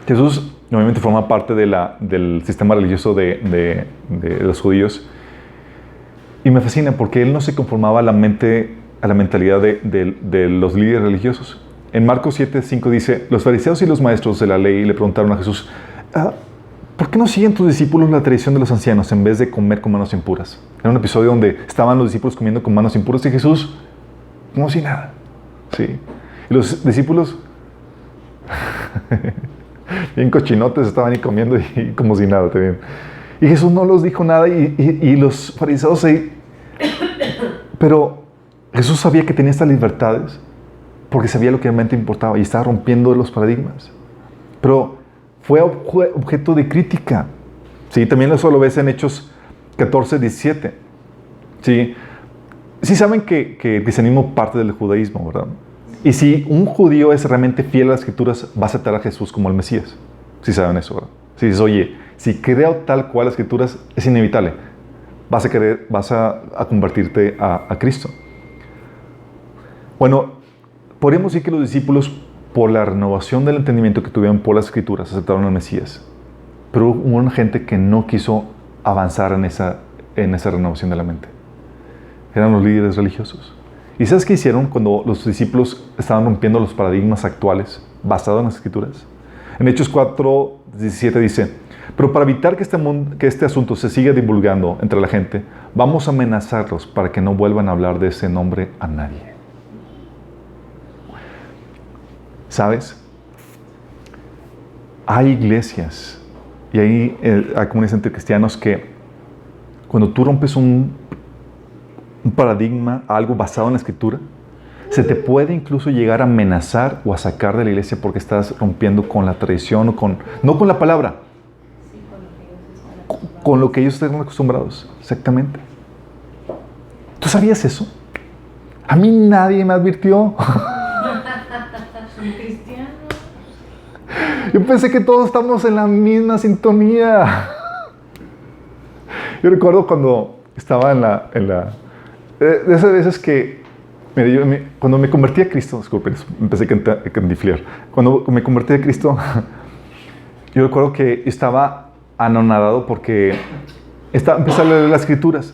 Jesús obviamente forma parte del sistema religioso de los judíos. Y me fascina porque él no se conformaba a la mentalidad de los líderes religiosos. En Marcos 7, 5 dice: los fariseos y los maestros de la ley le preguntaron a Jesús: ¿por qué no siguen tus discípulos la tradición de los ancianos en vez de comer con manos impuras? Era un episodio donde estaban los discípulos comiendo con manos impuras y Jesús, como si nada. ¿Sí? Y los discípulos, bien cochinotes, estaban ahí comiendo y como si nada también. Y Jesús no los dijo nada y los fariseos se... Pero Jesús sabía que tenía estas libertades porque sabía lo que realmente importaba y estaba rompiendo los paradigmas. Pero fue objeto de crítica. ¿Sí? También eso lo ves en Hechos 14, 17. ¿Sí? Sí saben que el cristianismo parte del judaísmo, ¿verdad? Y si un judío es realmente fiel a las Escrituras, va a aceptar a Jesús como el Mesías. Sí saben eso, ¿verdad? Si dices, oye, si creo tal cual las Escrituras, es inevitable. Vas a convertirte a Cristo. Bueno, podríamos decir que los discípulos, por la renovación del entendimiento que tuvieron por las Escrituras, aceptaron al Mesías. Pero hubo una gente que no quiso avanzar en esa renovación de la mente. Eran los líderes religiosos. ¿Y sabes qué hicieron cuando los discípulos estaban rompiendo los paradigmas actuales basados en las Escrituras? En Hechos 4, 17 dice: pero para evitar que este asunto se siga divulgando entre la gente, vamos a amenazarlos para que no vuelvan a hablar de ese nombre a nadie. ¿Sabes? Hay iglesias y hay comunidades entre cristianos que cuando tú rompes un paradigma, algo basado en la Escritura, se te puede incluso llegar a amenazar o a sacar de la iglesia porque estás rompiendo con la tradición o no con la palabra, con lo que ellos están acostumbrados. Exactamente. ¿Tú sabías eso? A mí nadie me advirtió. Yo pensé que todos estamos en la misma sintonía. Yo recuerdo cuando estaba de esas veces que, mire, cuando me convertí a Cristo, disculpen, empecé a cantiflear. Cuando me convertí a Cristo, yo recuerdo que estaba anonadado porque Empieza a leer las Escrituras.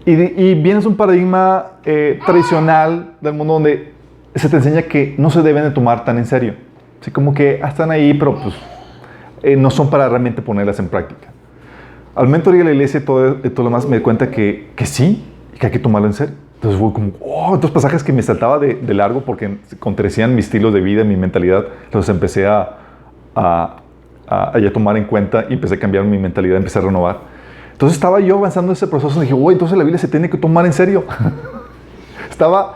Y vienes un paradigma tradicional del mundo donde se te enseña que no se deben de tomar tan en serio. Así como que están ahí, pero pues no son para realmente ponerlas en práctica. Al mentor y a la iglesia y todo lo demás me di cuenta que sí, y que hay que tomarlo en serio. Entonces fue como, otros pasajes que me saltaba de largo porque contradecían mi estilo de vida, mi mentalidad. Entonces empecé a tomar en cuenta y empecé a cambiar mi mentalidad, empecé a renovar. Entonces estaba yo avanzando en ese proceso y dije, entonces la Biblia se tiene que tomar en serio. Estaba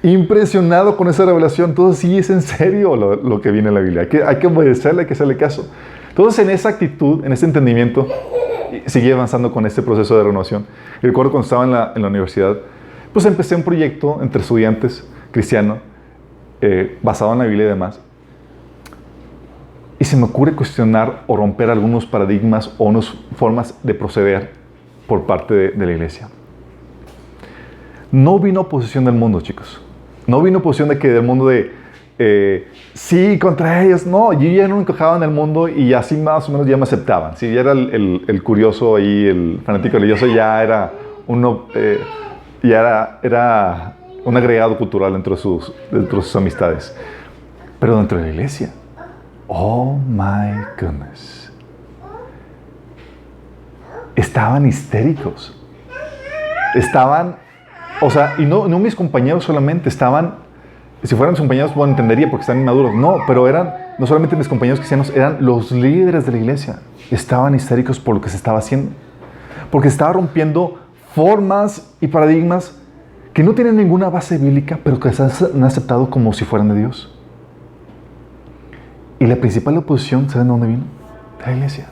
impresionado con esa revelación. Entonces sí es en serio lo que viene en la Biblia. Hay que obedecerle, hay que hacerle caso. Entonces en esa actitud, en ese entendimiento, seguí avanzando con este proceso de renovación. Y recuerdo cuando estaba en la universidad, pues empecé un proyecto entre estudiantes cristianos basado en la Biblia y demás. Y se me ocurre cuestionar o romper algunos paradigmas o unas formas de proceder por parte de la iglesia. No vino oposición del mundo, chicos. No vino oposición del mundo sí, contra ellos. No, yo ya no me encajaba en el mundo y así más o menos ya me aceptaban. Sí, ya era el curioso ahí, el fanático religioso, ya era uno, era un agregado cultural dentro de sus amistades. Pero dentro de la iglesia, oh my goodness, estaban histéricos. Y no mis compañeros solamente, si fueran mis compañeros, bueno, entendería porque están inmaduros. No, pero no solamente mis compañeros cristianos, eran los líderes de la iglesia. Estaban histéricos por lo que se estaba haciendo. Porque se estaba rompiendo formas y paradigmas que no tienen ninguna base bíblica, pero que se han aceptado como si fueran de Dios. Y la principal oposición, ¿saben de dónde vino? De la iglesia.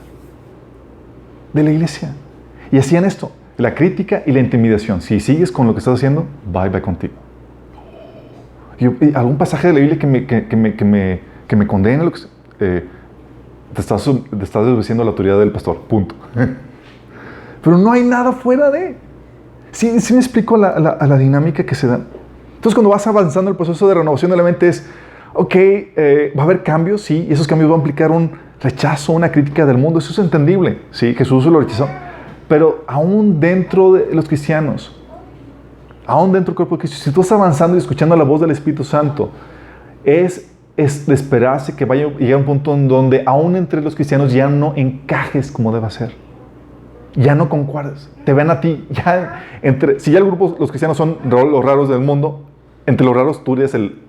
De la iglesia. Y hacían esto, la crítica y la intimidación. Si sigues con lo que estás haciendo, bye contigo. Algún pasaje de la Biblia que me condene lo que te estás desobedeciendo a la autoridad del pastor, punto. Pero no hay nada fuera de. Sí me explico la dinámica que se da. Entonces, cuando vas avanzando el proceso de renovación de la mente es, va a haber cambios, sí, y esos cambios van a implicar un rechazo, una crítica del mundo. Eso es entendible, sí, Jesús lo rechazó. Pero aún dentro de los cristianos, aún dentro del cuerpo de Cristo, si tú estás avanzando y escuchando la voz del Espíritu Santo, es de esperarse que vaya a llegar a un punto en donde aún entre los cristianos ya no encajes como deba ser. Ya no concuerdas. Te ven a ti. Si ya el grupo, los cristianos son los raros del mundo, entre los raros tú eres el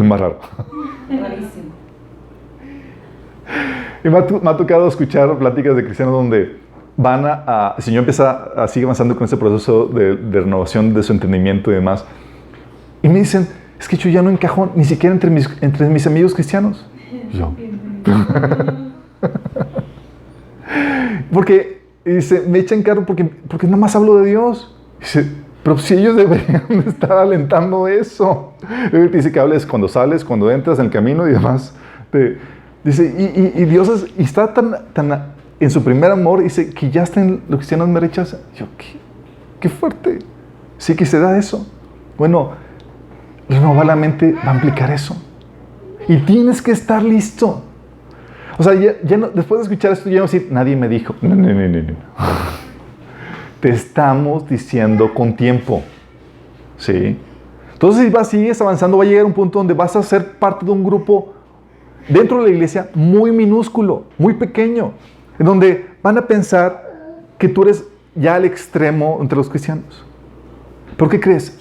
más raro. Rarísimo. Y me ha tocado escuchar pláticas de cristianos donde el Señor sigue avanzando con ese proceso de renovación de su entendimiento y demás. Y me dicen, es que yo ya no encajo ni siquiera entre mis amigos cristianos. Y yo. Porque dice, me echan carro porque nada más hablo de Dios. Dice, pero si ellos deberían estar alentando eso. Dice que hables cuando sales, cuando entras en el camino y demás. Dice, y Dios está tan en su primer amor, dice que ya están los cristianos me rechazan. Yo, qué fuerte. Sí que se da eso. Bueno, renovar la mente va a implicar eso. Y tienes que estar listo. O sea, ya no, después de escuchar esto, ya no decir, nadie me dijo. No. Te estamos diciendo con tiempo. ¿Sí? Entonces, si sigues avanzando, va a llegar un punto donde vas a ser parte de un grupo dentro de la iglesia muy minúsculo, muy pequeño, en donde van a pensar que tú eres ya al extremo entre los cristianos. ¿Por qué crees?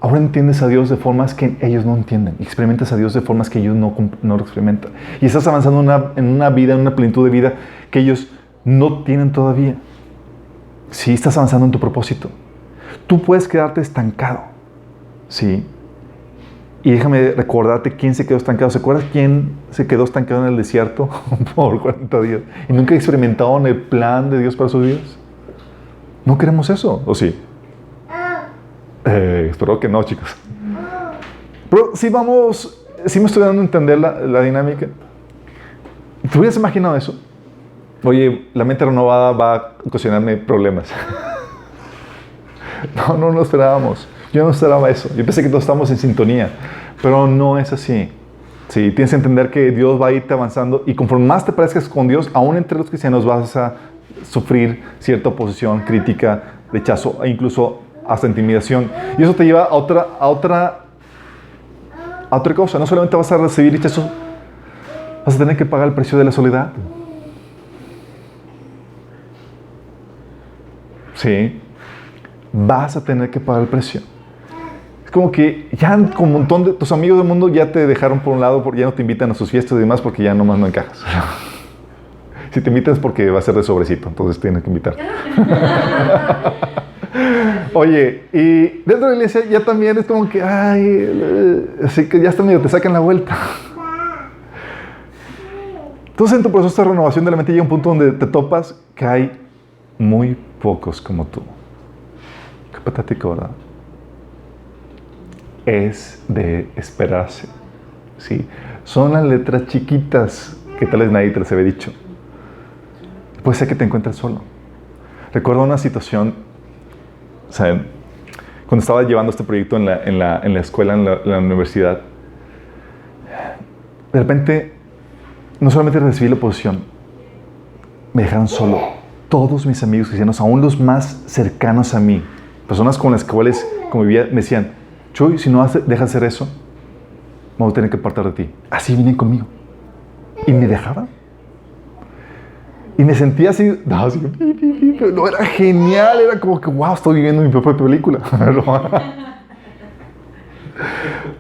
Ahora entiendes a Dios de formas que ellos no entienden. Y experimentas a Dios de formas que ellos no lo experimentan. Y estás avanzando en una vida, en una plenitud de vida que ellos no tienen todavía. Sí, estás avanzando en tu propósito. Tú puedes quedarte estancado. Sí. Y déjame recordarte quién se quedó estancado. ¿Se acuerdas quién se quedó estancado en el desierto por 40 días? Y nunca experimentaron el plan de Dios para sus vidas. ¿No queremos eso? ¿O sí? Espero que no, chicos. Pero sí me estoy dando a entender la dinámica. ¿Te hubieras imaginado eso? Oye, la mente renovada va a ocasionarme problemas. No lo esperábamos. Yo no esperaba eso. Yo pensé que todos estamos en sintonía. Pero no es así. Sí, tienes que entender que Dios va a irte avanzando y conforme más te parezcas con Dios, aún entre los cristianos vas a sufrir cierta oposición, crítica, rechazo e incluso hasta intimidación. Y eso te lleva a otra cosa. No solamente vas a recibir rechazo, vas a tener que pagar el precio de la soledad. Sí, vas a tener que pagar el precio. Es como que ya con un montón de tus amigos del mundo ya te dejaron por un lado, porque ya no te invitan a sus fiestas y demás porque ya nomás no encajas. Si te invitan es porque va a ser de sobrecito, entonces tienes que invitar. Oye, y dentro de la iglesia ya también es como que, así que ya está medio, te sacan la vuelta. Entonces en tu proceso de renovación de la mente llega un punto donde te topas que hay muy pocos como tú. Qué patético, ¿verdad? Es de esperarse. ¿Sí? Son las letras chiquitas que tal vez nadie te las había dicho. Puede ser que te encuentres solo. Recuerdo una situación, o sea, cuando estaba llevando este proyecto en la escuela, en la universidad, de repente, no solamente recibí la oposición, me dejaron solo. Todos mis amigos cristianos, aún los más cercanos a mí, personas con las cuales convivía, me decían, Chuy, si no dejas de hacer eso, me voy a tener que apartar de ti. Así vienen conmigo. Y me dejaban. Y me sentía así, no, era genial, era como que, wow, estoy viviendo mi propia película.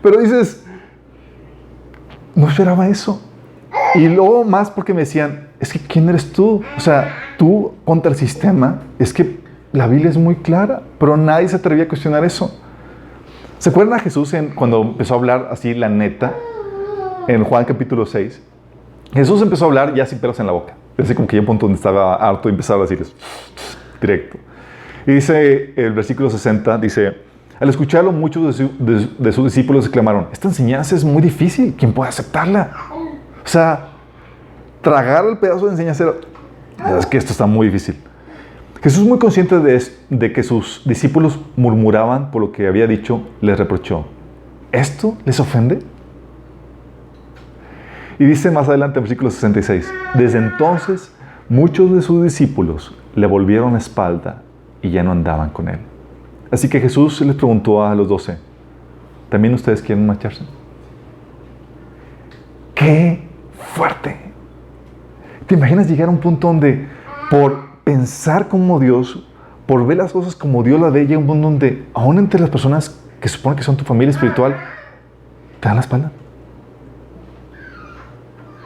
Pero dices, no esperaba eso. Y luego más porque me decían, es que ¿quién eres tú? O sea, tú contra el sistema, es que la Biblia es muy clara, pero nadie se atrevía a cuestionar eso. ¿Se acuerdan a Jesús cuando empezó a hablar así la neta? En Juan capítulo 6. Jesús empezó a hablar ya sin pelos en la boca. Así como que ya un punto donde estaba harto y empezaba a decirles directo. Y dice el versículo 60, dice, al escucharlo muchos de sus discípulos exclamaron, esta enseñanza es muy difícil, ¿quién puede aceptarla? O sea, tragar el pedazo de enseñanza, es que esto está muy difícil. Jesús, muy consciente de que sus discípulos murmuraban por lo que había dicho, les reprochó, ¿esto les ofende? Y dice más adelante en versículo 66, desde entonces muchos de sus discípulos le volvieron la espalda y ya no andaban con él. Así que Jesús les preguntó a los 12, ¿también ustedes quieren marcharse? ¡Qué fuerte! ¿Te imaginas llegar a un punto donde por pensar como Dios, por ver las cosas como Dios las ve, llega un punto donde aún entre las personas que supone que son tu familia espiritual, te dan la espalda?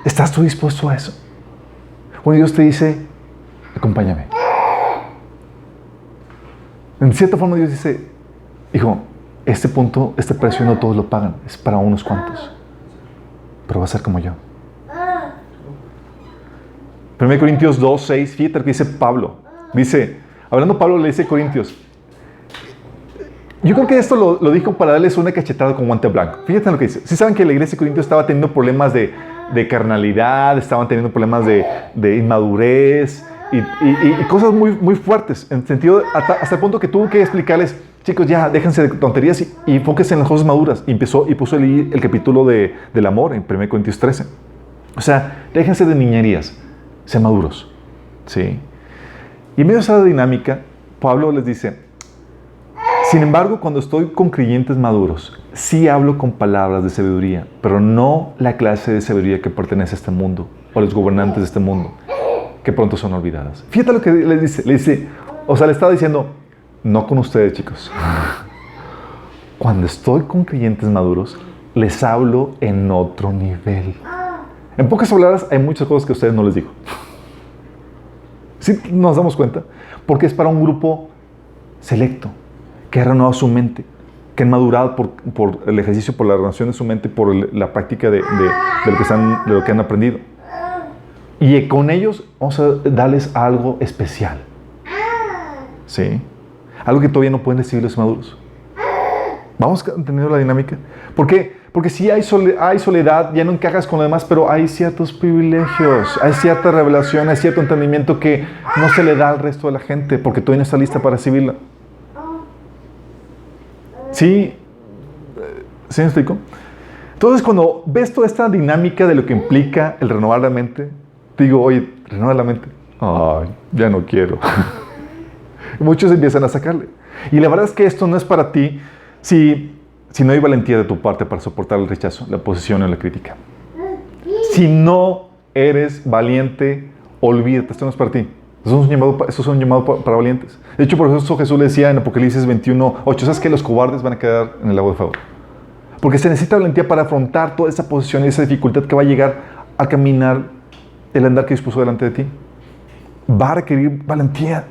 ¿Estás tú dispuesto a eso? Cuando Dios te dice, acompáñame. En cierta forma Dios dice, hijo, este punto, este precio no todos lo pagan, es para unos cuantos. Pero va a ser como yo. 1 Corintios 2, 6, fíjate lo que dice Pablo. Dice, hablando Pablo le dice a Corintios, yo creo que esto lo dijo para darles una cachetada con guante blanco. Fíjate lo que dice. Si saben que la iglesia de Corintios estaba teniendo problemas de carnalidad, estaban teniendo problemas de inmadurez y cosas muy, muy fuertes, en sentido, hasta el punto que tuvo que explicarles, chicos, ya, déjense de tonterías y enfóquense en las cosas maduras. Y puso el capítulo del amor en 1 Corintios 13. O sea, déjense de niñerías, sean maduros. ¿Sí? Y en medio de esa dinámica, Pablo les dice, sin embargo, cuando estoy con creyentes maduros, sí hablo con palabras de sabiduría, pero no la clase de sabiduría que pertenece a este mundo, o a los gobernantes de este mundo, que pronto son olvidadas. Fíjate lo que les dice. Le dice, o sea, le estaba diciendo, no con ustedes, chicos. Cuando estoy con creyentes maduros, les hablo en otro nivel. En pocas palabras, hay muchas cosas que a ustedes no les digo. ¿Sí nos damos cuenta? Porque es para un grupo selecto, que ha renovado su mente, que han madurado por el ejercicio, por la renovación de su mente, por la práctica de lo que han aprendido. Y con ellos vamos a darles algo especial. ¿Sí? Algo que todavía no pueden recibir los maduros. Vamos entendiendo la dinámica. ¿Por qué? Porque si hay soledad, ya no encajas con lo demás, pero hay ciertos privilegios, hay cierta revelación, hay cierto entendimiento que no se le da al resto de la gente, porque todavía no está lista para recibirla. ¿Sí? ¿Sí me explico? Entonces, cuando ves toda esta dinámica de lo que implica el renovar la mente, te digo, oye, renueva la mente. Ay, ya no quiero. Y muchos empiezan a sacarle. Y la verdad es que esto no es para ti si no hay valentía de tu parte para soportar el rechazo, la oposición o la crítica. Si no eres valiente, olvídate, esto no es para ti. Eso es un llamado para valientes. De hecho, por eso Jesús le decía en Apocalipsis 21:8, ¿sabes que los cobardes van a quedar en el lago de fuego? Porque se necesita valentía para afrontar toda esa posición y esa dificultad que va a llegar a caminar el andar que Dios puso delante de ti. Va a requerir valentía.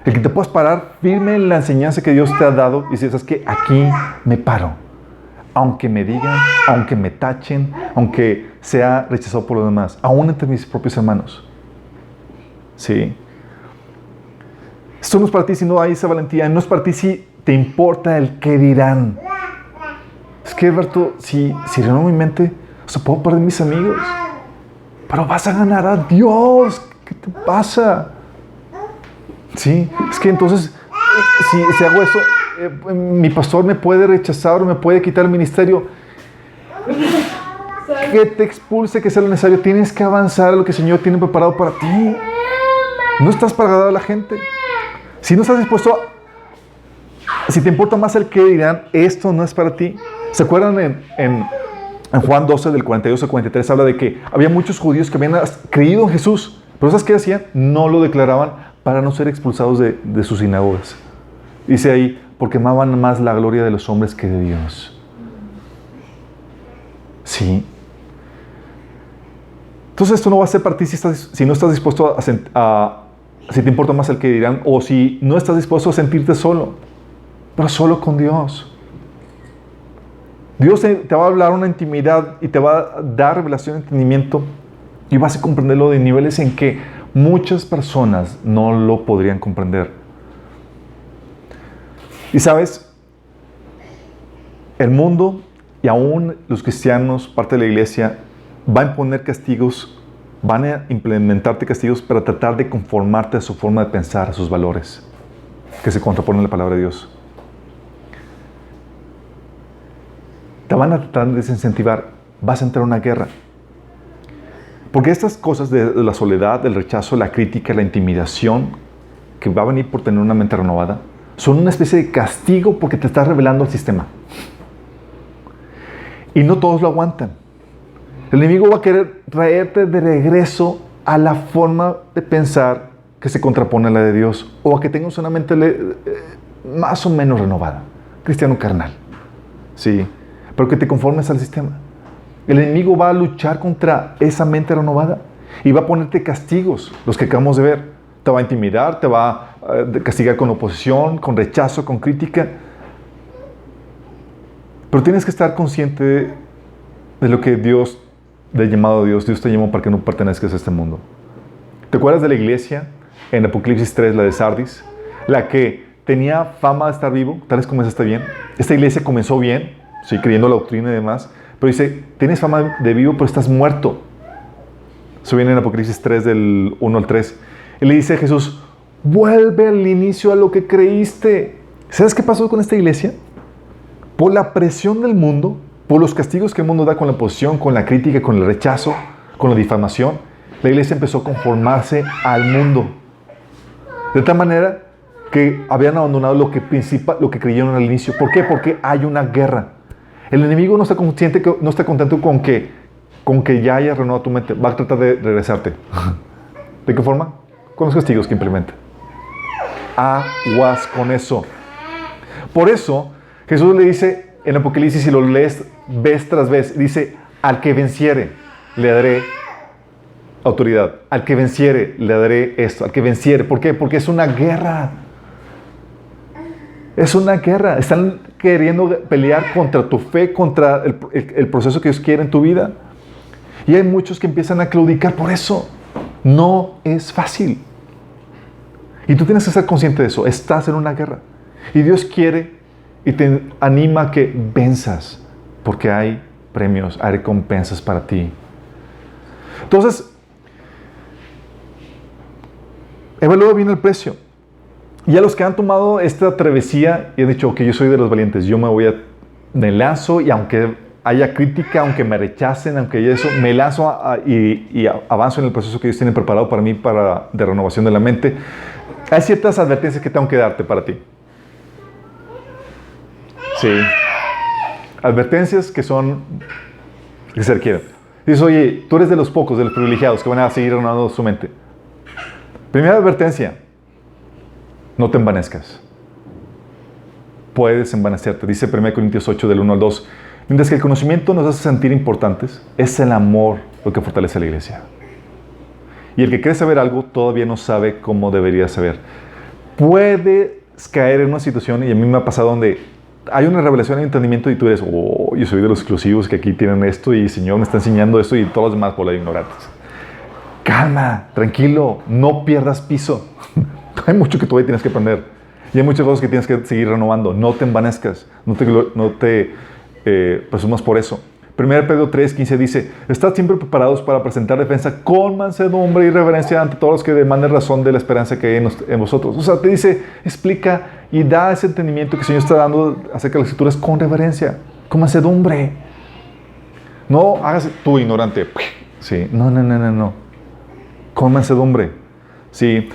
El que te puedas parar firme en la enseñanza que Dios te ha dado y decir, ¿sabes qué? Aquí me paro. Aunque me digan, aunque me tachen, aunque sea rechazado por los demás, aún entre mis propios hermanos. Sí. Esto no es para ti si no hay esa valentía. No es para ti si te importa el qué dirán. Es que, Alberto, si renuevo mi mente, puedo perder mis amigos. Pero vas a ganar a Dios. ¿Qué te pasa? Sí, es que entonces, si hago eso, mi pastor me puede rechazar o me puede quitar el ministerio. Que te expulse, que sea lo necesario. Tienes que avanzar a lo que el Señor tiene preparado para ti. No estás para agradar a la gente. Si no estás dispuesto si te importa más el que dirán, esto no es para ti. ¿Se acuerdan en Juan 12, del 42 al 43, habla de que había muchos judíos que habían creído en Jesús, pero ¿sabes qué hacían? No lo declaraban para no ser expulsados de sus sinagogas. Dice ahí, porque amaban más la gloria de los hombres que de Dios. Sí. Entonces esto no va a ser para ti si no estás dispuesto si te importa más el que dirán, o si no estás dispuesto a sentirte solo, pero solo con Dios. Dios te va a hablar una intimidad y te va a dar revelación de entendimiento y vas a comprenderlo de niveles en que muchas personas no lo podrían comprender. Y sabes, el mundo y aún los cristianos, parte de la iglesia, va a imponer castigos, van a implementarte castigos para tratar de conformarte a su forma de pensar, a sus valores, que se contraponen a la palabra de Dios. Te van a tratar de desincentivar, vas a entrar en una guerra. Porque estas cosas de la soledad, del rechazo, la crítica, la intimidación, que va a venir por tener una mente renovada, son una especie de castigo porque te estás revelando al sistema. Y no todos lo aguantan. El enemigo va a querer traerte de regreso a la forma de pensar que se contrapone a la de Dios, o a que tengas una mente más o menos renovada, cristiano carnal. Sí, pero que te conformes al sistema. El enemigo va a luchar contra esa mente renovada y va a ponerte castigos, los que acabamos de ver. Te va a intimidar, te va a castigar con oposición, con rechazo, con crítica. Pero tienes que estar consciente de lo que Dios, del llamado de Dios. Dios te llamó para que no pertenezcas a este mundo. ¿Te acuerdas de la iglesia en Apocalipsis 3, la de Sardis? La que tenía fama de estar vivo, tal vez comenzaste bien. Esta iglesia comenzó bien, sí, creyendo la doctrina y demás, pero dice, tienes fama de vivo, pero estás muerto. Eso viene en Apocalipsis 3, del 1 al 3. Y le dice a Jesús, vuelve al inicio a lo que creíste. ¿Sabes qué pasó con esta iglesia? Por la presión del mundo, por los castigos que el mundo da con la oposición, con la crítica, con el rechazo, con la difamación, la iglesia empezó a conformarse al mundo. De tal manera que habían abandonado lo que creyeron al inicio. ¿Por qué? Porque hay una guerra. El enemigo no está consciente, no está contento con que ya hayas renovado tu mente. Va a tratar de regresarte. ¿De qué forma? Con los castigos que implementa. Aguas con eso. Por eso, Jesús le dice en Apocalipsis, si lo lees vez tras vez, dice, al que venciere, le daré autoridad. Al que venciere, le daré esto. Al que venciere. ¿Por qué? Porque es una guerra. Es una guerra. Están queriendo pelear contra tu fe, contra el proceso que Dios quiere en tu vida. Y hay muchos que empiezan a claudicar por eso. No es fácil. Y tú tienes que ser consciente de eso. Estás en una guerra. Y Dios quiere y te anima a que venzas. Porque hay premios, hay recompensas para ti. Entonces, evalúa bien el precio. Y a los que han tomado esta travesía y han dicho, ok, yo soy de los valientes, yo me lanzo y aunque haya crítica, aunque me rechacen, aunque haya eso, me lanzo y avanzo en el proceso que ellos tienen preparado para mí de renovación de la mente. Hay ciertas advertencias que tengo que darte para ti. Sí. Advertencias que se requieren. Dices, oye, tú eres de los pocos, de los privilegiados que van a seguir renovando su mente. Primera advertencia, no te envanezcas. Puedes envanecerte. Dice 1 Corintios 8, del 1 al 2. Mientras que el conocimiento nos hace sentir importantes, es el amor lo que fortalece a la iglesia. Y el que cree saber algo, todavía no sabe cómo debería saber. Puedes caer en una situación, y a mí me ha pasado, donde hay una revelación en entendimiento y tú eres, oh, yo soy de los exclusivos que aquí tienen esto y el Señor me está enseñando esto y todos los demás por la ignorantes. Calma, tranquilo, no pierdas piso. Hay mucho que todavía tienes que aprender. Y hay muchas cosas que tienes que seguir renovando. No te envanezcas, no te presumas por eso. 1 Pedro 3:15 dice, estad siempre preparados para presentar defensa con mansedumbre y reverencia ante todos los que demanden razón de la esperanza que hay en vosotros. O sea, te dice, explica y da ese entendimiento que el Señor está dando acerca de las Escrituras con reverencia, con mansedumbre. No hagas tú ignorante. Sí, no. Con mansedumbre. Sí.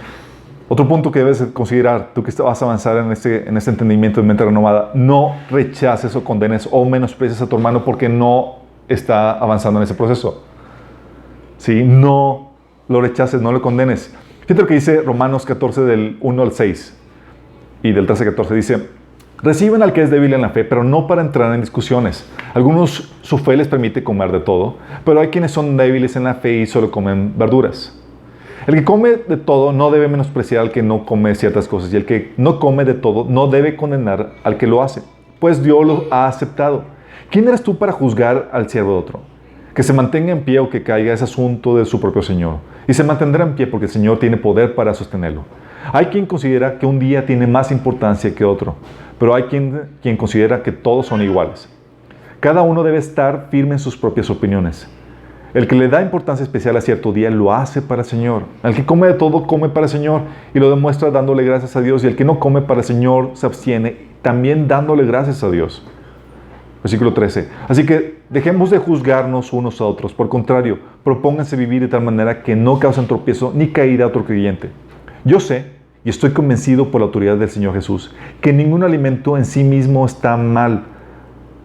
Otro punto que debes considerar, tú que vas a avanzar en este entendimiento de mente renovada, no rechaces o condenes o menosprecies a tu hermano porque no está avanzando en ese proceso. ¿Sí? No lo rechaces, no lo condenes. Fíjate lo que dice Romanos 14 del 1 al 6 y del 13 al 14. Dice, reciben al que es débil en la fe, pero no para entrar en discusiones. Algunos su fe les permite comer de todo, pero hay quienes son débiles en la fe y solo comen verduras. El que come de todo no debe menospreciar al que no come ciertas cosas, y el que no come de todo no debe condenar al que lo hace, pues Dios lo ha aceptado. ¿Quién eres tú para juzgar al siervo de otro? Que se mantenga en pie o que caiga es asunto de su propio Señor, y se mantendrá en pie porque el Señor tiene poder para sostenerlo. Hay quien considera que un día tiene más importancia que otro, pero hay quien considera que todos son iguales. Cada uno debe estar firme en sus propias opiniones. El que le da importancia especial a cierto día lo hace para el Señor. El que come de todo, come para el Señor y lo demuestra dándole gracias a Dios. Y el que no come para el Señor se abstiene también dándole gracias a Dios. Versículo 13. Así que dejemos de juzgarnos unos a otros. Por contrario, propónganse vivir de tal manera que no causen tropiezo ni caída a otro creyente. Yo sé y estoy convencido por la autoridad del Señor Jesús que ningún alimento en sí mismo está mal.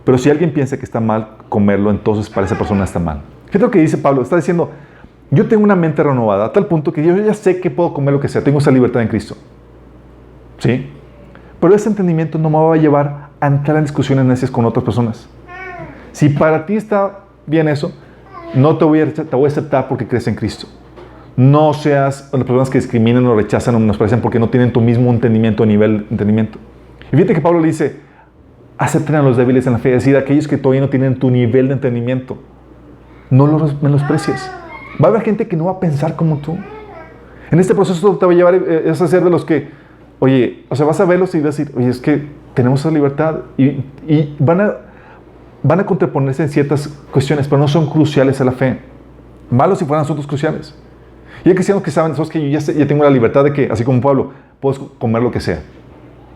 Pero si alguien piensa que está mal comerlo, entonces para esa persona está mal. Fíjate lo que dice Pablo. Está diciendo, yo tengo una mente renovada a tal punto que yo ya sé que puedo comer lo que sea. Tengo esa libertad en Cristo. ¿Sí? Pero ese entendimiento no me va a llevar a entrar en discusiones necias con otras personas. Si para ti está bien eso, no te voy a aceptar porque crees en Cristo. No seas las personas que discriminan o rechazan o menosprecian porque no tienen tu mismo entendimiento o nivel de entendimiento. Y fíjate que Pablo le dice, acepten a los débiles en la fe, es decir, aquellos que todavía no tienen tu nivel de entendimiento. No los menosprecies. Va a haber gente que no va a pensar como tú. En este proceso te va a llevar a ser de los que, oye, o sea, vas a verlos y vas a decir, oye, es que tenemos esa libertad y van a contraponerse en ciertas cuestiones, pero no son cruciales a la fe. Malos si fueran asuntos cruciales. Y hay cristianos que saben, ¿sabes que yo ya tengo la libertad de que, así como Pablo, puedo comer lo que sea,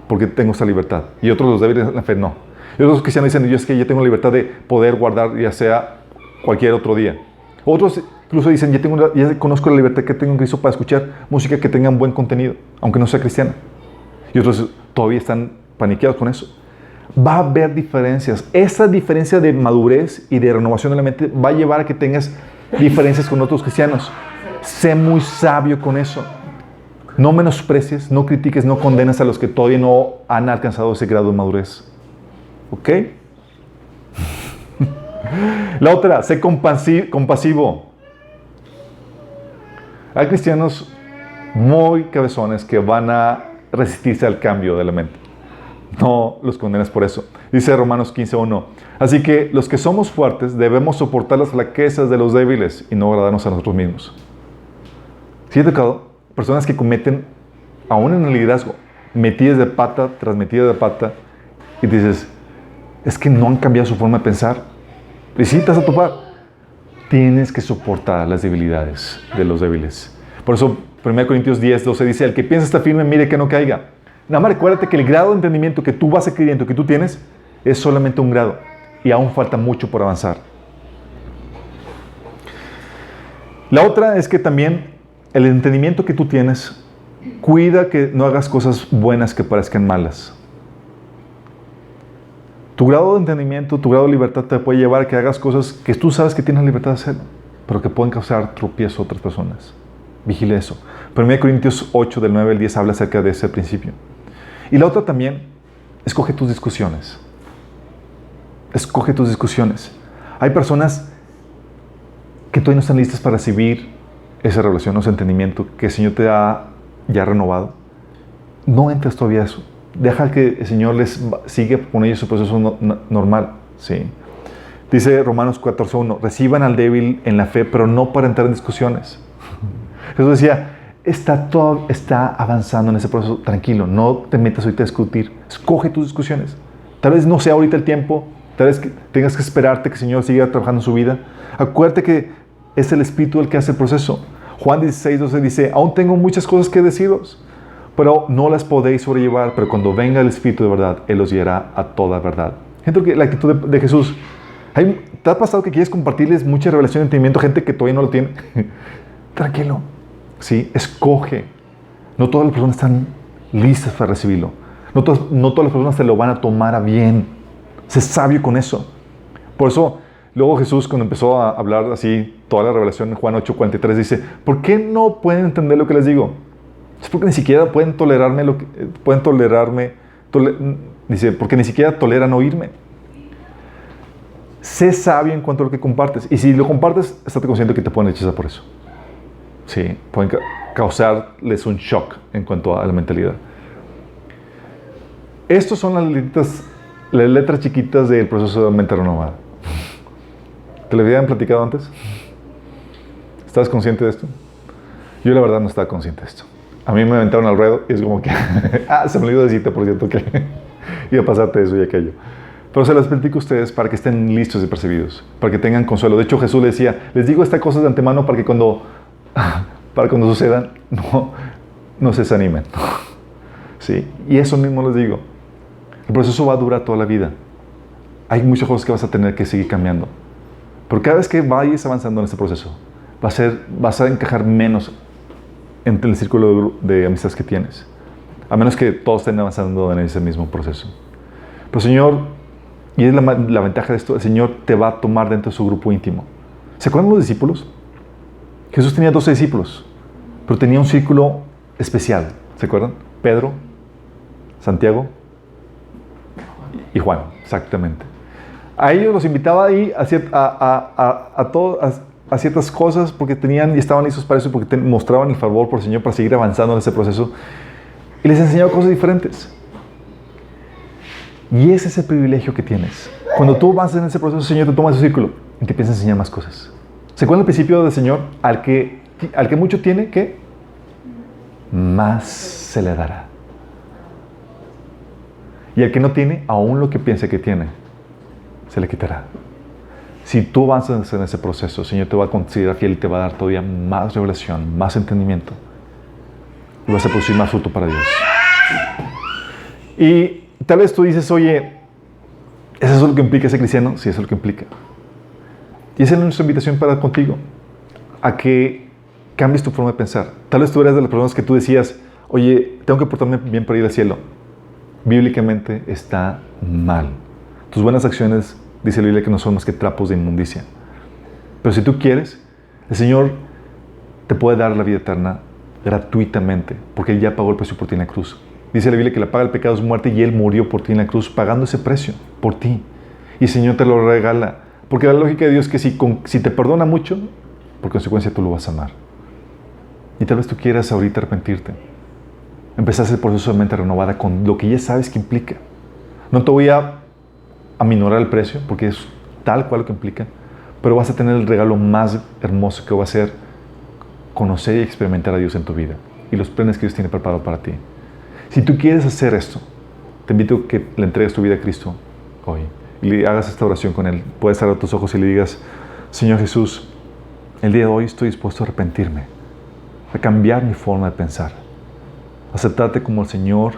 porque tengo esa libertad? Y otros, los débiles en la fe, no. Y otros cristianos dicen, yo es que ya tengo la libertad de poder guardar, ya sea cualquier otro día. Otros incluso dicen, ya conozco la libertad que tengo en Cristo para escuchar música que tenga un buen contenido, aunque no sea cristiana. Y otros todavía están paniqueados con eso. Va a haber diferencias. Esa diferencia de madurez y de renovación de la mente va a llevar a que tengas diferencias con otros cristianos. Sé muy sabio con eso. No menosprecies, no critiques, no condenes a los que todavía no han alcanzado ese grado de madurez. ¿Ok? La otra, sé compasivo. Hay cristianos muy cabezones que van a resistirse al cambio de la mente. No los condenes por eso. Dice Romanos 15:1. Así que los que somos fuertes debemos soportar las flaquezas de los débiles y no agradarnos a nosotros mismos. ¿Sí he tocado? Personas que cometen, aún en el liderazgo, metidas de pata tras metidas de pata, y dices, es que no han cambiado su forma de pensar. Y sí, te vas a topar. Tienes que soportar las debilidades de los débiles. Por eso, 1 Corintios 10:12 dice, el que piensa está firme, mire que no caiga. Nada más recuérdate que el grado de entendimiento que tú vas adquiriendo, que tú tienes, es solamente un grado. y aún falta mucho por avanzar. La otra es que también el entendimiento que tú tienes, cuida que no hagas cosas buenas que parezcan malas. Tu grado de entendimiento, tu grado de libertad te puede llevar a que hagas cosas que tú sabes que tienes la libertad de hacer, pero que pueden causar tropiezo a otras personas. Vigila eso. 1 Corintios 8, del 9 al 10, habla acerca de ese principio. Y la otra también, escoge tus discusiones. Escoge tus discusiones. Hay personas que todavía no están listas para recibir esa revelación, ese entendimiento que el Señor te ha ya renovado. No entres todavía a eso. Deja que el Señor les siga con ellos su proceso normal. ¿Sí? Dice Romanos 14:1, reciban al débil en la fe, pero no para entrar en discusiones. Jesús decía, está avanzando en ese proceso, tranquilo, no te metas ahorita a discutir. Escoge tus discusiones. Tal vez no sea ahorita el tiempo, tal vez tengas que esperarte que el Señor siga trabajando en su vida. Acuérdate que es el Espíritu el que hace el proceso. Juan 16:12 dice, aún tengo muchas cosas que deciros, pero no las podéis sobrellevar, pero cuando venga el Espíritu de verdad, Él os guiará a toda verdad. Gente, que la actitud de Jesús, ¿te ha pasado que quieres compartirles mucha revelación y entendimiento a gente que todavía no lo tiene? Tranquilo, ¿sí? Escoge. No todas las personas están listas para recibirlo. No todas las personas te lo van a tomar a bien. Sé sabio con eso. Por eso, luego Jesús, cuando empezó a hablar así, toda la revelación en Juan 8:43, dice, ¿por qué no pueden entender lo que les digo? Es porque ni siquiera pueden tolerarme dice, porque ni siquiera toleran oírme. Sé sabio en cuanto a lo que compartes. Y si lo compartes, estate consciente que te pueden rechazar por eso. Sí, pueden causarles un shock en cuanto a la mentalidad. Estos son las letras chiquitas del proceso de mente renovada. ¿Te lo habían platicado antes? ¿Estás consciente de esto? Yo la verdad no estaba consciente de esto. A mí me aventaron al ruedo y es como que se me olvidó decirte, por cierto, que iba a pasarte eso y aquello. Pero se las platico a ustedes para que estén listos y percibidos, para que tengan consuelo. De hecho, Jesús les decía, les digo estas cosas de antemano para que cuando sucedan, no se desanimen. ¿Sí? Y eso mismo les digo. El proceso va a durar toda la vida. Hay muchas cosas que vas a tener que seguir cambiando. Pero cada vez que vayas avanzando en este proceso, vas a encajar menos entre el círculo de amistades que tienes. A menos que todos estén avanzando en ese mismo proceso. Pero Señor, y es la ventaja de esto, el Señor te va a tomar dentro de su grupo íntimo. ¿Se acuerdan los discípulos? Jesús tenía 12 discípulos, pero tenía un círculo especial. ¿Se acuerdan? Pedro, Santiago y Juan, exactamente. A ellos los invitaba ahí a ciertas cosas porque tenían y estaban listos para eso, porque mostraban el favor por el Señor para seguir avanzando en ese proceso. Y les enseñaba cosas diferentes. Y ese es el privilegio que tienes. Cuando tú avanzas en ese proceso, el Señor te toma ese círculo y te empieza a enseñar más cosas. ¿Se acuerdan el principio del Señor? Al que mucho tiene, ¿qué? Más se le dará. Y al que no tiene, aún lo que piense que tiene, se le quitará. Si tú avanzas en ese proceso, el Señor te va a considerar fiel y te va a dar todavía más revelación, más entendimiento. Y vas a producir más fruto para Dios. Y tal vez tú dices, oye, ¿eso es lo que implica ese cristiano? Sí, eso es lo que implica. Y esa es nuestra invitación para contigo, a que cambies tu forma de pensar. Tal vez tú eres de las personas que tú decías, oye, tengo que portarme bien para ir al cielo. Bíblicamente está mal. Tus buenas acciones, dice la Biblia, que no son más que trapos de inmundicia. Pero si tú quieres, el Señor te puede dar la vida eterna gratuitamente, porque Él ya pagó el precio por ti en la cruz. Dice la Biblia que la paga del pecado es muerte y Él murió por ti en la cruz, pagando ese precio por ti. Y el Señor te lo regala. Porque la lógica de Dios es que si te perdona mucho, por consecuencia tú lo vas a amar. Y tal vez tú quieras ahorita arrepentirte. Empezar el proceso de mente renovada con lo que ya sabes que implica. No te voy a aminorar el precio, porque es tal cual lo que implica, pero vas a tener el regalo más hermoso que va a ser conocer y experimentar a Dios en tu vida y los planes que Dios tiene preparado para ti. Si tú quieres hacer esto, te invito a que le entregues tu vida a Cristo hoy y le hagas esta oración con Él. Puedes cerrar tus ojos y le digas, Señor Jesús, el día de hoy estoy dispuesto a arrepentirme, a cambiar mi forma de pensar, a aceptarte como el Señor,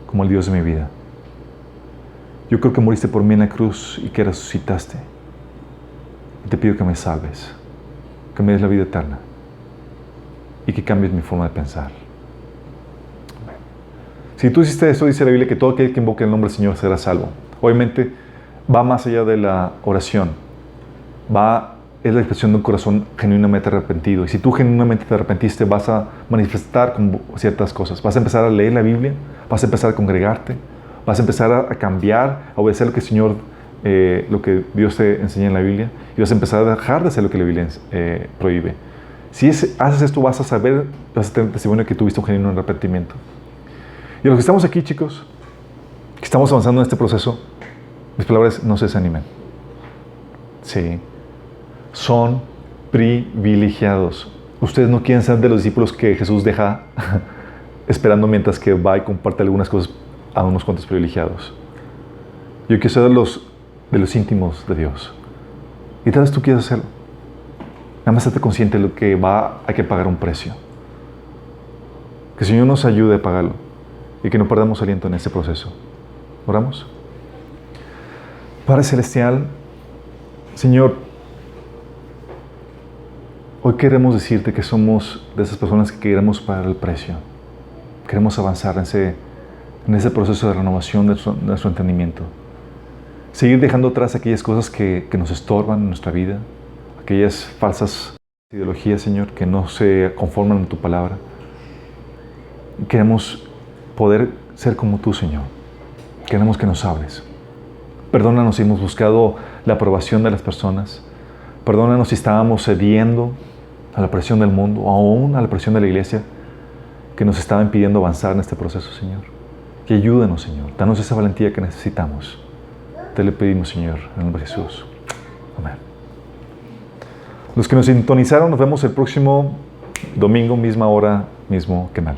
como el Dios de mi vida. Yo creo que moriste por mí en la cruz y que resucitaste. Y te pido que me salves, que me des la vida eterna y que cambies mi forma de pensar. Si tú hiciste eso, dice la Biblia que todo aquel que invoque el nombre del Señor será salvo. Obviamente, va más allá de la oración. Es la expresión de un corazón genuinamente arrepentido. Y si tú genuinamente te arrepentiste, vas a manifestar con ciertas cosas. Vas a empezar a leer la Biblia, vas a empezar a congregarte, vas a empezar a cambiar, a obedecer lo que el Señor, lo que Dios te enseña en la Biblia, y vas a empezar a dejar de hacer lo que la Biblia prohíbe. Si haces esto, vas a tener testimonio de que tuviste un genuino arrepentimiento. Y los que estamos aquí, chicos, que estamos avanzando en este proceso, mis palabras, no se desanimen. Sí. Son privilegiados. Ustedes no quieren ser de los discípulos que Jesús deja esperando mientras que va y comparte algunas cosas a unos cuantos privilegiados. Yo quiero ser de los íntimos de Dios. Y tal vez tú quieras hacerlo. Nada más estate consciente de lo que hay que pagar un precio. Que el Señor nos ayude a pagarlo y que no perdamos aliento en este proceso. ¿Oramos? Padre Celestial, Señor, hoy queremos decirte que somos de esas personas que queremos pagar el precio. Queremos avanzar en ese proceso de renovación de nuestro entendimiento. Seguir dejando atrás aquellas cosas que nos estorban en nuestra vida, aquellas falsas ideologías, Señor, que no se conforman en tu palabra. Queremos poder ser como tú, Señor. Queremos que nos hables. Perdónanos si hemos buscado la aprobación de las personas. Perdónanos si estábamos cediendo a la presión del mundo o aún a la presión de la iglesia que nos estaba impidiendo avanzar en este proceso, Señor. Y ayúdanos, Señor. Danos esa valentía que necesitamos. Te lo pedimos, Señor, en el nombre de Jesús. Amén. Los que nos sintonizaron, nos vemos el próximo domingo, misma hora, mismo canal.